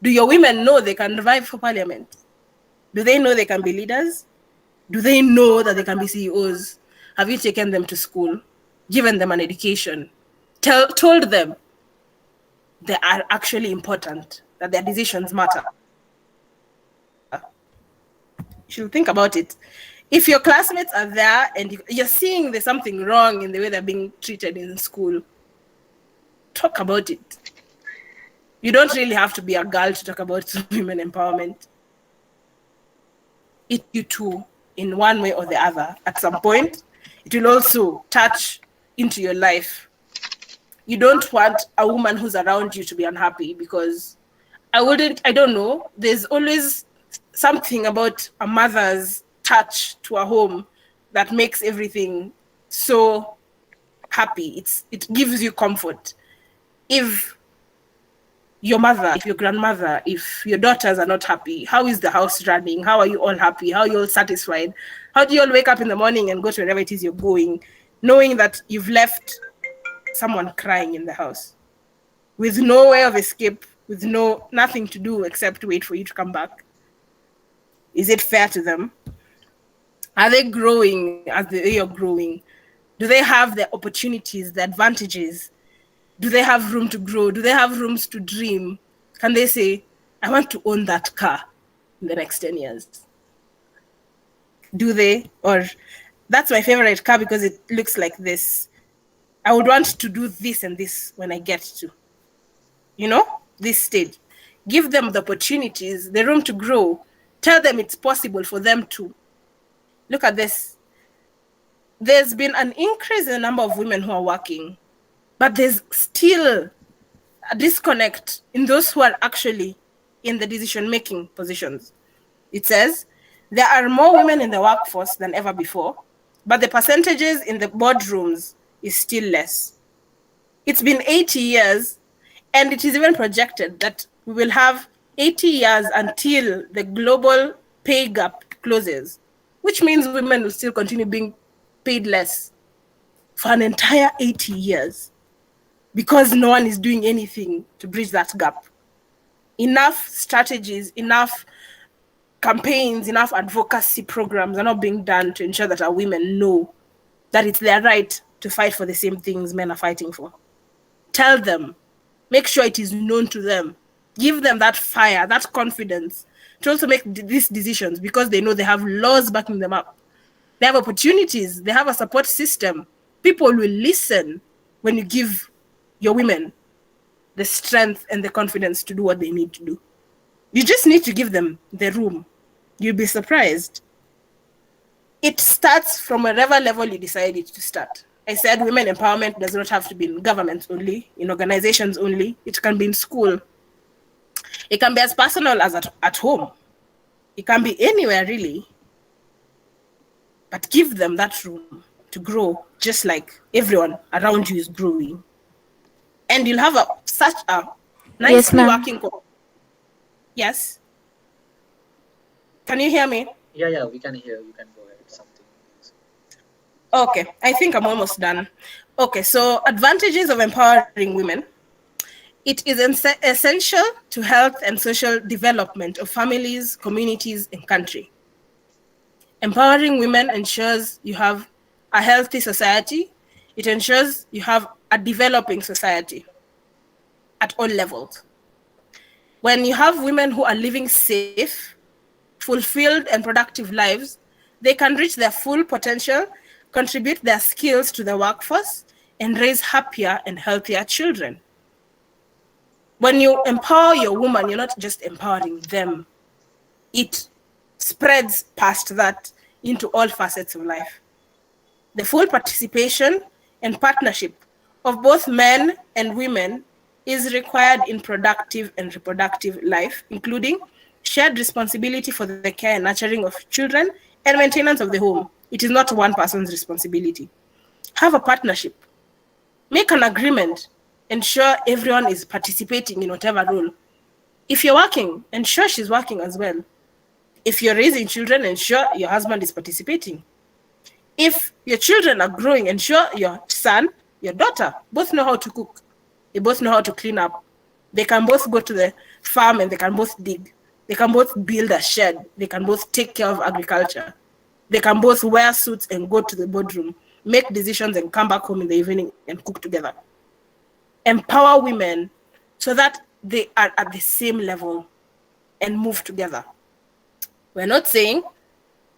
Do your women know they can vie for parliament? Do they know they can be leaders? Do they know that they can be CEOs? Have you taken them to school, given them an education, told them they are actually important, that their decisions matter? You should think about it. If your classmates are there and you're seeing there's something wrong in the way they're being treated in school, talk about it. You don't really have to be a girl to talk about women empowerment. It you too, in one way or the other. At some point, it will also touch into your life. You don't want a woman who's around you to be unhappy, because I don't know, there's always something about a mother's touch to a home that makes everything so happy. It gives you comfort. If your mother, if your grandmother, if your daughters are not happy, how is the house running? How are you all happy? How are you all satisfied? How do you all wake up in the morning and go to wherever it is you're going, knowing that you've left someone crying in the house with no way of escape, with nothing to do except wait for you to come back? Is it fair to them? Are they growing as they are growing? Do they have the opportunities, the advantages? Do they have room to grow? Do they have rooms to dream? Can they say, I want to own that car in the next 10 years? Do they? Or that's my favorite car because it looks like this. I would want to do this and this when I get to, this stage. Give them the opportunities, the room to grow. Tell them it's possible for them to. Look at this. There's been an increase in the number of women who are working, but there's still a disconnect in those who are actually in the decision-making positions. It says, there are more women in the workforce than ever before, but the percentages in the boardrooms is still less. It's been 80 years, and it is even projected that we will have 80 years until the global pay gap closes, which means women will still continue being paid less for an entire 80 years because no one is doing anything to bridge that gap. Enough strategies, enough campaigns, enough advocacy programs are not being done to ensure that our women know that it's their right to fight for the same things men are fighting for. Tell them, make sure it is known to them, give them that fire, that confidence to also make these decisions because they know they have laws backing them up. They have opportunities, they have a support system. People will listen when you give your women the strength and the confidence to do what they need to do. You just need to give them the room. You'll be surprised. It starts from wherever level you decide it to start. I said women empowerment does not have to be in government only, in organizations only. It can be in school. It can be as personal as at home. It can be anywhere, really. But give them that room to grow, just like everyone around you is growing. And you'll have such a nicely working. Yes? Can you hear me? Yeah, we can hear. You can go ahead. Something. Okay, I think I'm almost done. Okay, so advantages of empowering women. It is essential to health and social development of families, communities, and country. Empowering women ensures you have a healthy society. It ensures you have a developing society at all levels. When you have women who are living safe, fulfilled, and productive lives, they can reach their full potential, contribute their skills to the workforce, and raise happier and healthier children. When you empower your woman, you're not just empowering them. It spreads past that into all facets of life. The full participation and partnership of both men and women is required in productive and reproductive life, including shared responsibility for the care and nurturing of children and maintenance of the home. It is not one person's responsibility. Have a partnership. Make an agreement. Ensure everyone is participating in whatever role. If you're working, ensure she's working as well. If you're raising children, ensure your husband is participating. If your children are growing, ensure your son, your daughter, both know how to cook. They both know how to clean up. They can both go to the farm and they can both dig. They can both build a shed. They can both take care of agriculture. They can both wear suits and go to the boardroom, make decisions and come back home in the evening and cook together. Empower women so that they are at the same level and move together. We're not saying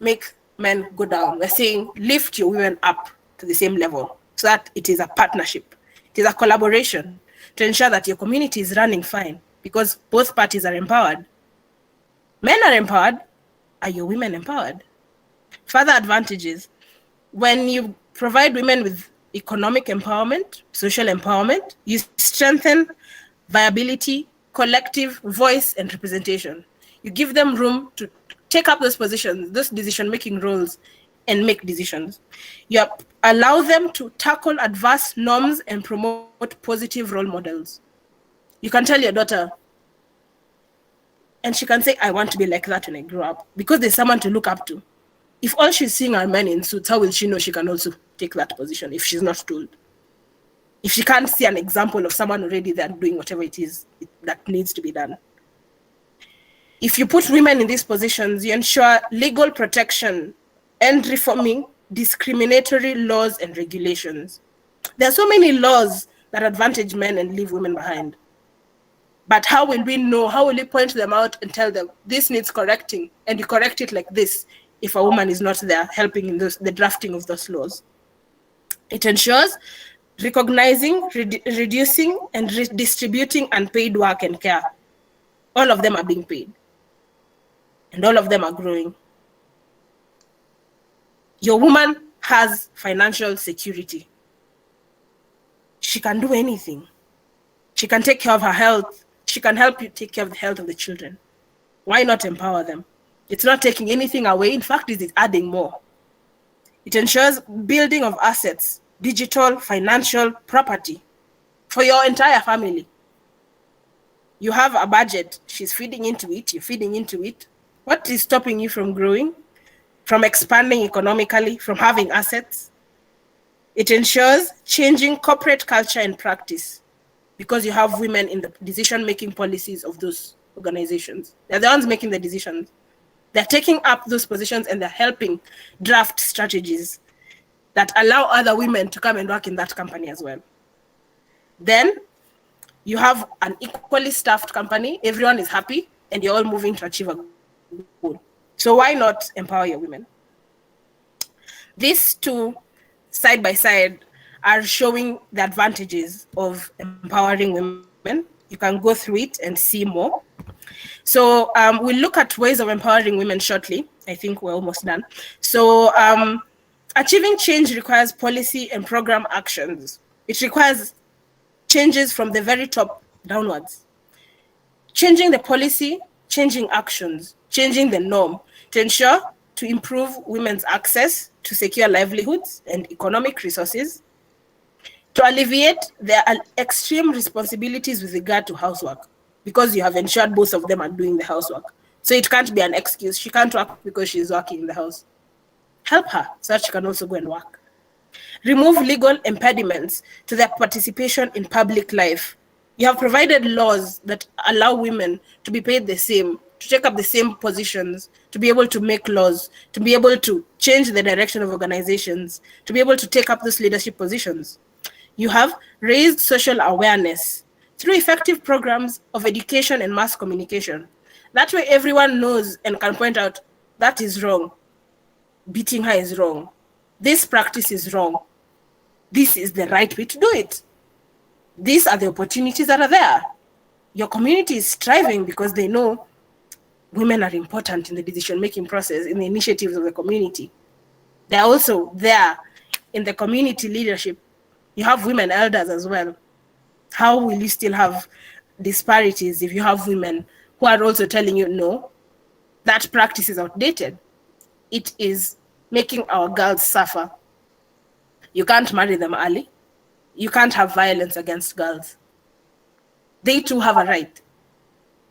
make men go down. We're saying lift your women up to the same level so that it is a partnership. It is a collaboration to ensure that your community is running fine because both parties are empowered. Men are empowered. Are your women empowered? Further advantages. When you provide women with economic empowerment, social empowerment, you strengthen viability, collective voice, and representation. You give them room to take up those positions, those decision-making roles, and make decisions. You allow them to tackle adverse norms and promote positive role models. You can tell your daughter, and she can say, I want to be like that when I grow up, because there's someone to look up to. If all she's seeing are men in suits, how will she know she can also take that position if she's not told? If she can't see an example of someone already there doing whatever it is that needs to be done. If you put women in these positions, you ensure legal protection and reforming discriminatory laws and regulations. There are so many laws that advantage men and leave women behind. But how will we know? How will we point them out and tell them this needs correcting, and you correct it like this if a woman is not there helping in the drafting of those laws? It ensures recognizing, reducing, and redistributing unpaid work and care. All of them are being paid, and all of them are growing. Your woman has financial security. She can do anything. She can take care of her health. She can help you take care of the health of the children. Why not empower them? It's not taking anything away. In fact, it is adding more. It ensures building of assets, digital, financial, property for your entire family. You have a budget. She's feeding into it. You're feeding into it. What is stopping you from growing, from expanding economically, from having assets? It ensures changing corporate culture and practice because you have women in the decision-making policies of those organizations. They're the ones making the decisions. They're taking up those positions and they're helping draft strategies that allow other women to come and work in that company as well. Then you have an equally staffed company. Everyone is happy and you're all moving to achieve a goal. So why not empower your women? These two, side by side, are showing the advantages of empowering women. You can go through it and see more. So we'll look at ways of empowering women shortly. I think we're almost done. So achieving change requires policy and program actions. It requires changes from the very top downwards. Changing the policy, changing actions, changing the norm to ensure to improve women's access to secure livelihoods and economic resources, to alleviate their extreme responsibilities with regard to housework, because you have ensured both of them are doing the housework. So it can't be an excuse. She can't work because she's working in the house. Help her so that she can also go and work. Remove legal impediments to their participation in public life. You have provided laws that allow women to be paid the same, to take up the same positions, to be able to make laws, to be able to change the direction of organizations, to be able to take up those leadership positions. You have raised social awareness through effective programs of education and mass communication. That way everyone knows and can point out, that is wrong. Beating her is wrong. This practice is wrong. This is the right way to do it. These are the opportunities that are there. Your community is striving because they know women are important in the decision-making process, in the initiatives of the community. They're also there in the community leadership. You have women elders as well. How will you still have disparities if you have women who are also telling you, no, that practice is outdated? It is making our girls suffer. You can't marry them early. You can't have violence against girls. They too have a right.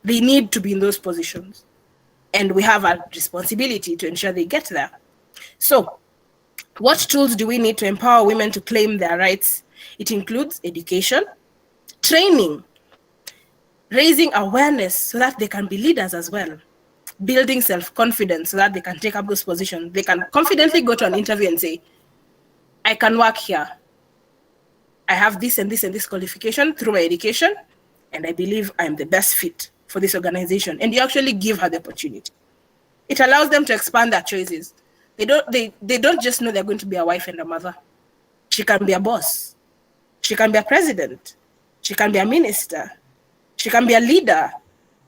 They need to be in those positions. And we have a responsibility to ensure they get there. So, what tools do we need to empower women to claim their rights? It includes education, training, raising awareness so that they can be leaders as well. building self-confidence so that they can take up those positions. They can confidently go to an interview and say, I can work here. I have this and this and this qualification through my education, and I believe I'm the best fit for this organization. And you actually give her the opportunity. It allows them to expand their choices. They don't just know they're going to be a wife and a mother. She can be a boss. She can be a president. She can be a minister. She can be a leader.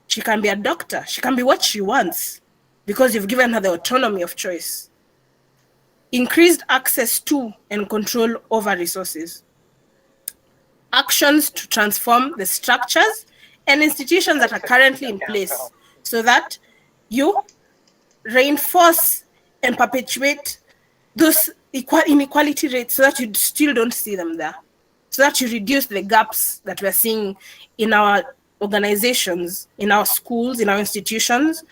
She can be a doctor. She can be what she wants because you've given her the autonomy of choice. Increased access to and control over resources. Actions to transform the structures and institutions that are currently in place so that you reinforce and perpetuate those inequality rates so that you still don't see them there, so that you reduce the gaps that we're seeing in our organizations, in our schools, in our institutions,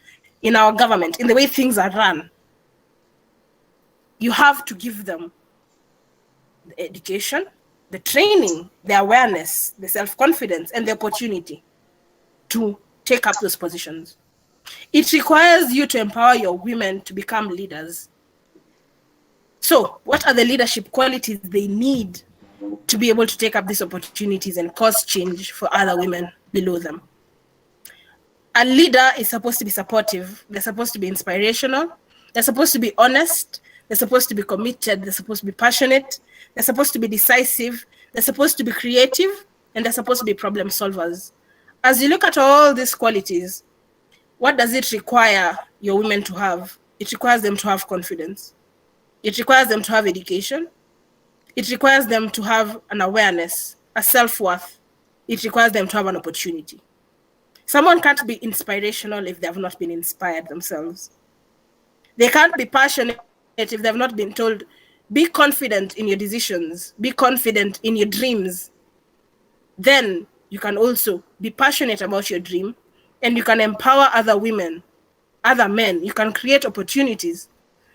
in our government, in the way things are run. You have to give them the education, the training, the awareness, the self-confidence, and the opportunity to take up those positions. It requires you to empower your women to become leaders. So, what are the leadership qualities they need to be able to take up these opportunities and cause change for other women below them? A leader is supposed to be supportive. They're supposed to be inspirational. They're supposed to be honest. They're supposed to be committed. They're supposed to be passionate. They're supposed to be decisive. They're supposed to be creative. And they're supposed to be problem solvers. As you look at all these qualities, what does it require your women to have? It requires them to have confidence. It requires them to have education. It requires them to have an awareness, a self-worth. It requires them to have an opportunity. Someone can't be inspirational if they have not been inspired themselves. They can't be passionate if they have not been told, be confident in your decisions, be confident in your dreams. Then you can also be passionate about your dream and you can empower other women, other men. You can create opportunities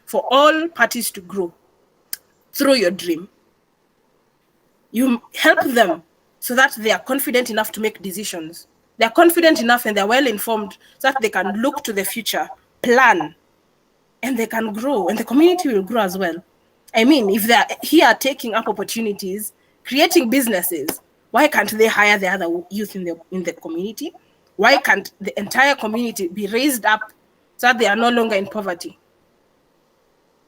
for all parties to grow through your dream. You help them so that they are confident enough to make decisions. They're confident enough and they're well informed so that they can look to the future, plan, and they can grow, and the community will grow as well. I mean, if they're here taking up opportunities, creating businesses, why can't they hire the other youth in the community? Why can't the entire community be raised up so that they are no longer in poverty?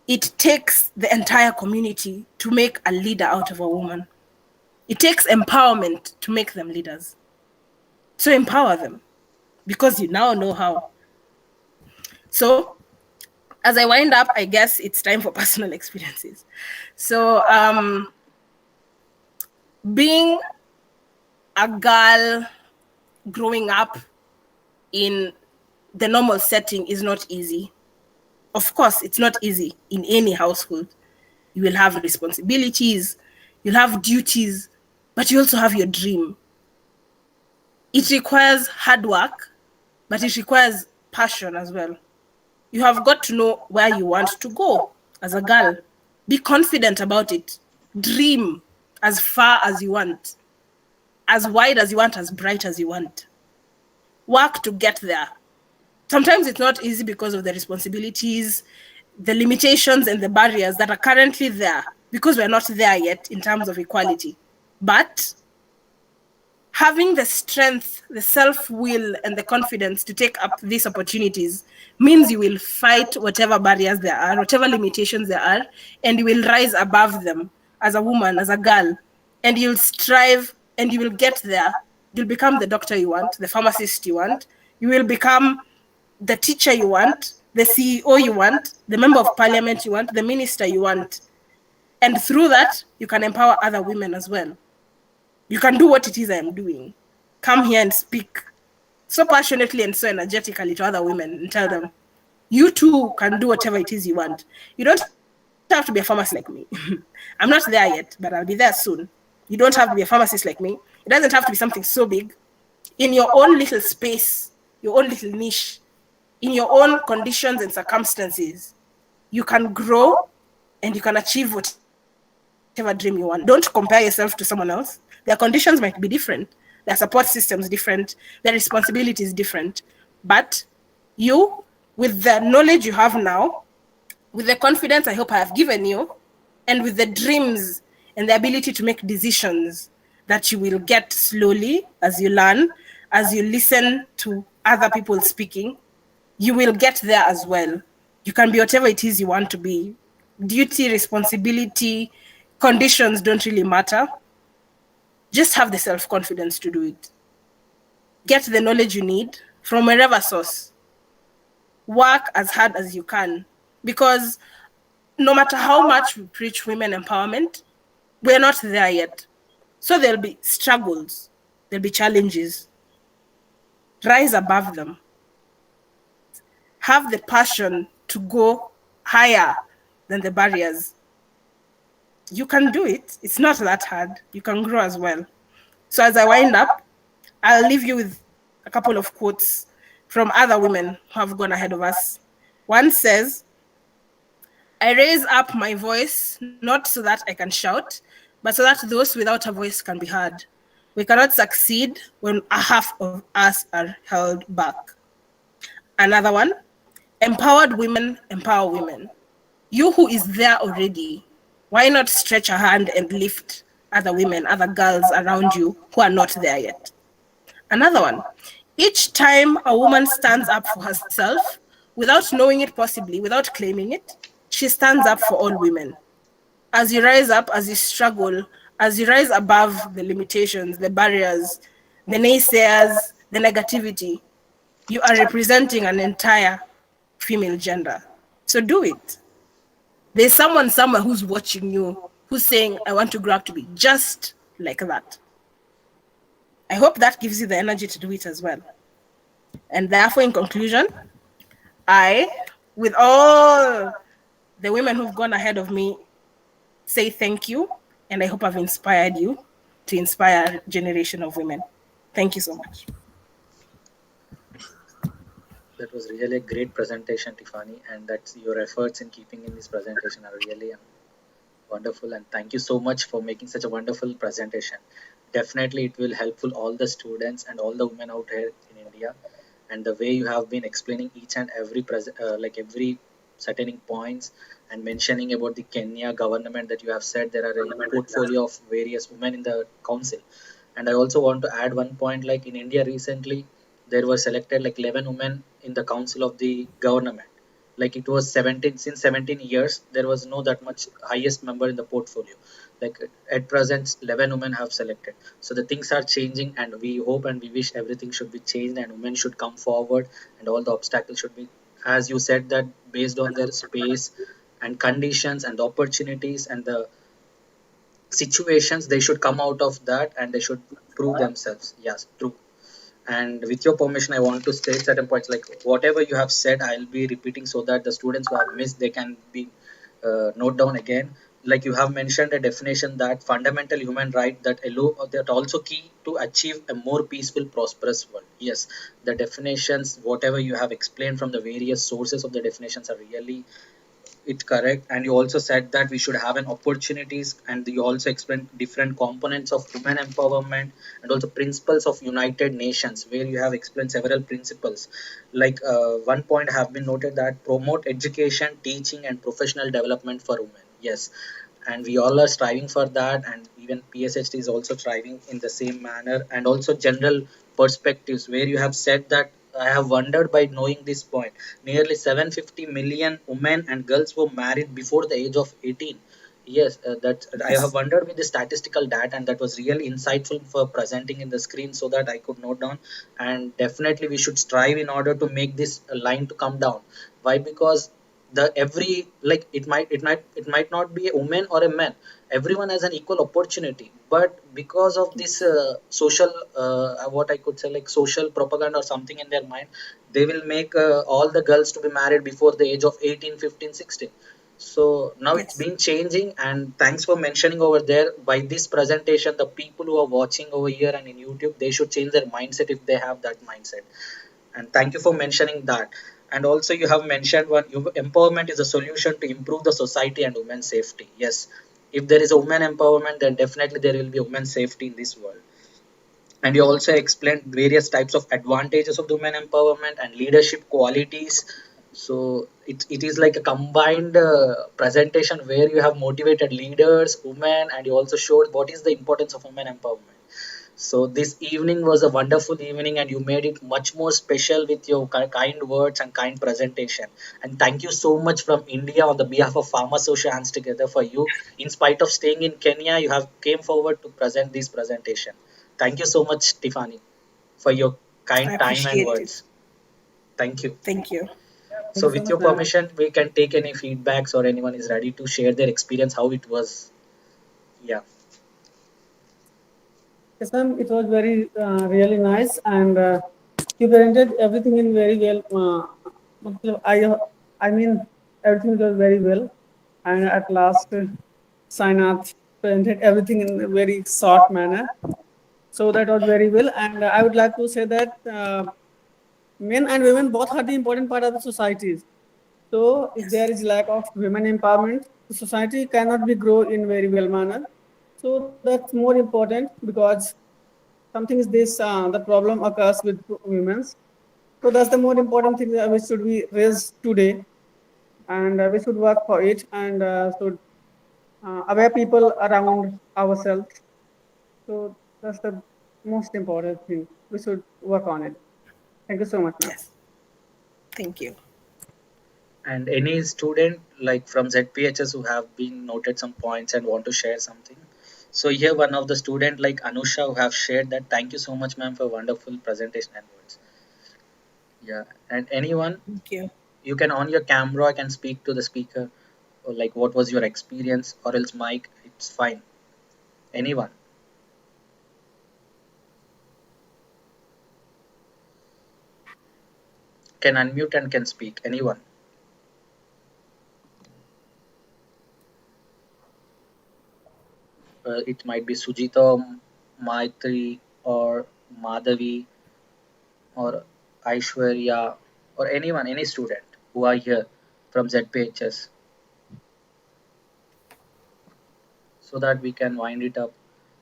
It takes the entire community to make a leader out of a woman. It takes empowerment to make them leaders. So empower them because you now know how. So as I wind up, I guess it's time for personal experiences. So being a girl growing up in the normal setting is not easy. Of course, it's not easy in any household. You will have responsibilities, you'll have duties, but you also have your dream. It requires hard work, but it requires passion as well. You have got to know where you want to go as a girl. Be confident about it. Dream as far as you want, as wide as you want, as bright as you want. Work to get there. Sometimes it's not easy because of the responsibilities, the limitations and the barriers that are currently there because we're not there yet in terms of equality. But having the strength, the self-will, and the confidence to take up these opportunities means you will fight whatever barriers there are, whatever limitations there are, and you will rise above them as a woman, as a girl, and you'll strive and you will get there. You'll become the doctor you want, the pharmacist you want. You will become the teacher you want, the CEO you want, the member of parliament you want, the minister you want. And through that, you can empower other women as well. You can do what it is I am doing. Come here and speak so passionately and so energetically to other women and tell them, you too can do whatever it is you want. You don't have to be a pharmacist like me. I'm not there yet, but I'll be there soon. You don't have to be a pharmacist like me. It doesn't have to be something so big. In your own little space, your own little niche, in your own conditions and circumstances, you can grow and you can achieve whatever dream you want. Don't compare yourself to someone else. Their conditions might be different. Their support systems different. Their responsibilities different. But you with the knowledge you have now, with the confidence I hope I have given you, and with the dreams and the ability to make decisions that you will get slowly as you learn, as you listen to other people speaking, you will get there as well. You can be whatever it is you want to be. Duty, responsibility, conditions don't really matter. Just have the self confidence to do it. Get the knowledge you need from wherever source. Work as hard as you can, because no matter how much we preach women empowerment, we're not there yet. So there'll be struggles, there'll be challenges. Rise above them. Have the passion to go higher than the barriers. You can do it. It's not that hard. You can grow as well. So as I wind up, I'll leave you with a couple of quotes from other women who have gone ahead of us. One says, I raise up my voice not so that I can shout, but so that those without a voice can be heard. We cannot succeed when a half of us are held back. Another one, empowered women empower women. You who is there already, why not stretch a hand and lift other women, other girls around you who are not there yet? Another one, each time a woman stands up for herself, without knowing it possibly, without claiming it, she stands up for all women. As you rise up, as you struggle, as you rise above the limitations, the barriers, the naysayers, the negativity, you are representing an entire female gender. So do it. There's someone somewhere who's watching you, who's saying, I want to grow up to be just like that. I hope that gives you the energy to do it as well. And therefore, in conclusion, I, with all the women who've gone ahead of me, say thank you. And I hope I've inspired you to inspire a generation of women. Thank you so much. That was really a great presentation, Tiffany, and that's your efforts in keeping in this presentation are really wonderful. And thank you so much for making such a wonderful presentation. Definitely, it will helpful all the students and all the women out here in India. And the way you have been explaining each and every like every certain points and mentioning about the Kenya government that you have said there are a portfolio of various women in the council. And I also want to add one point like in India recently there were selected like 11 women in the council of the government. Like it was 17 since 17 years there was no that much highest member in the portfolio. Like at present 11 women have selected. So the things are changing and we hope and we wish everything should be changed and women should come forward and all the obstacles should be as you said that based on their space and conditions and the opportunities and the situations they should come out of that and they should prove themselves. Yes, true. And with your permission I want to state certain points like whatever you have said I'll be repeating so that the students who have missed they can be note down again. Like you have mentioned a definition that fundamental human right that allow that also key to achieve a more peaceful prosperous world. Yes, the definitions whatever you have explained from the various sources of the definitions are really it's correct. And you also said that we should have an opportunities and you also explained different components of women empowerment and also principles of United Nations where you have explained several principles. Like one point have been noted that promote education teaching and professional development for women. Yes, and we all are striving for that and even PSHT is also striving in the same manner and also general perspectives where you have said that I have wondered by knowing this point nearly 750 million women and girls were married before the age of 18. Yes, that I have Yes. wondered with the statistical data and that was really insightful for presenting in the screen so that I could note down and definitely we should strive in order to make this line to come down. Why? Because the every like it might not be a woman or a man, everyone has an equal opportunity, but because of this social what I could say like social propaganda or something in their mind, they will make all the girls to be married before the age of 18, 15, 16. So now it's Yes. been changing and thanks for mentioning over there by this presentation the people who are watching over here and in YouTube they should change their mindset if they have that mindset. And thank you for mentioning that. And also you have mentioned one empowerment is a solution to improve the society and women's safety. Yes, if there is a women empowerment then definitely there will be women's safety in this world. And you also explained various types of advantages of the women empowerment and leadership qualities. So it is like a combined presentation where you have motivated leaders, women, and you also showed what is the importance of women empowerment. So this evening was a wonderful evening, and you made it much more special with your kind words and kind presentation. And thank you so much from India on the behalf of Pharma Social Hands Together for you. In spite of staying in Kenya, you have came forward to present this presentation. Thank you so much, Tiffany, for your I kind time and appreciate it. words. Thank you. Thank you. Thank So, you so with much, your ma'am. permission, we can take any feedbacks or anyone is ready to share their experience, how it was. Yeah. Yes, ma'am. It was very really nice, and you presented everything in very well. I mean, everything was very well, and at last, Sainath presented everything in a very short manner. So that was very well, and I would like to say that men and women both are the important part of the society. So if there is lack of women empowerment, the society cannot be grow in very well manner. So that's more important because something is this the problem occurs with women. So that's the more important thing that we should be raised today, and we should work for it, and should aware people around ourselves. So that's the most important thing. We should work on it. Thank you so much, ma'am. Yes. Thank you. And any student like from ZPHS who have been noted some points and want to share something. So here one of the student like Anusha who have shared that thank you so much ma'am for wonderful presentation and words. Yeah. And anyone, Thank you. you can on your camera can speak to the speaker or like what was your experience or else mic, it's fine. Anyone can unmute and can speak. Anyone. It might be Sujita, Maitri, or Madhavi, or Aishwarya, or anyone, any student who are here from ZPHS, so that we can wind it up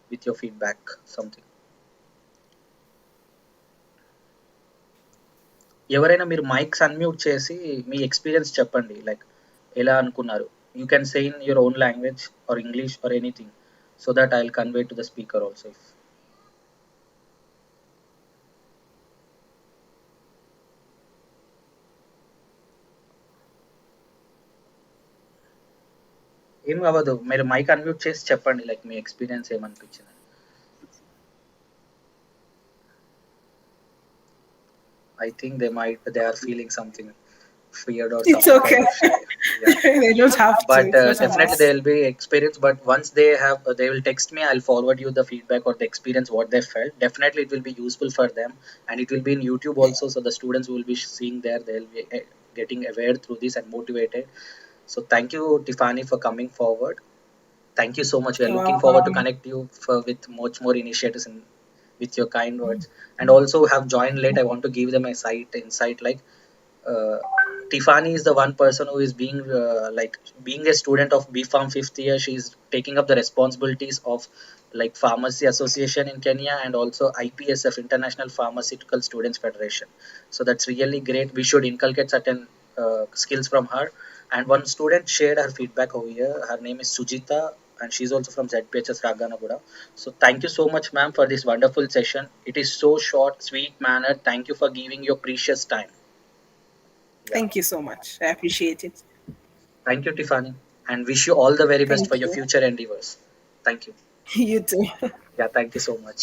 with your feedback. Something. ఎవరైనా మీరు mics unmute చేసి మీ experience చెప్పండి like ఎలా అనుకున్నారు you can say in your own language or English or anything so that I will convey to the speaker also if ఏం అవ్వదు మీరు mike unmute చేసి చెప్పండి లైక్ మీ ఎక్స్పీరియన్స్ ఏమనిపించింది I think they are feeling something feared or It's some kind okay. of shy. Yeah. They don't have to. But It's not a definitely must. there will be experience. But once they have, they will text me. I'll forward you the feedback or the experience what they felt. Definitely it will be useful for them, and it will be in YouTube also. So the students will be seeing there. They'll be getting aware through this and motivated. So thank you, Tiffany, for coming forward. Thank you so much. We are You're looking forward to welcome. connect you with much more initiatives and with your kind words. And also have joined late. I want to give them a site insight like uh, Tiffany is the one person who is being like being a student of B.Pharm fifth year. She is taking up the responsibilities of like Pharmacy Association in Kenya and also IPSF International Pharmaceutical Students Federation. So that's really great. We should inculcate certain skills from her. And one student shared her feedback over here. Her name is Sujita, and she's also from ZPHS Raganaguda. So thank you so much, ma'am, for this wonderful session. It is so short, sweet manner. Thank you for giving your precious time. Yeah. Thank you so much. I appreciate it. Thank you, Tiffany, and wish you all the very best for Thank your you. future endeavors. Thank you. You too. Yeah, thank you so much.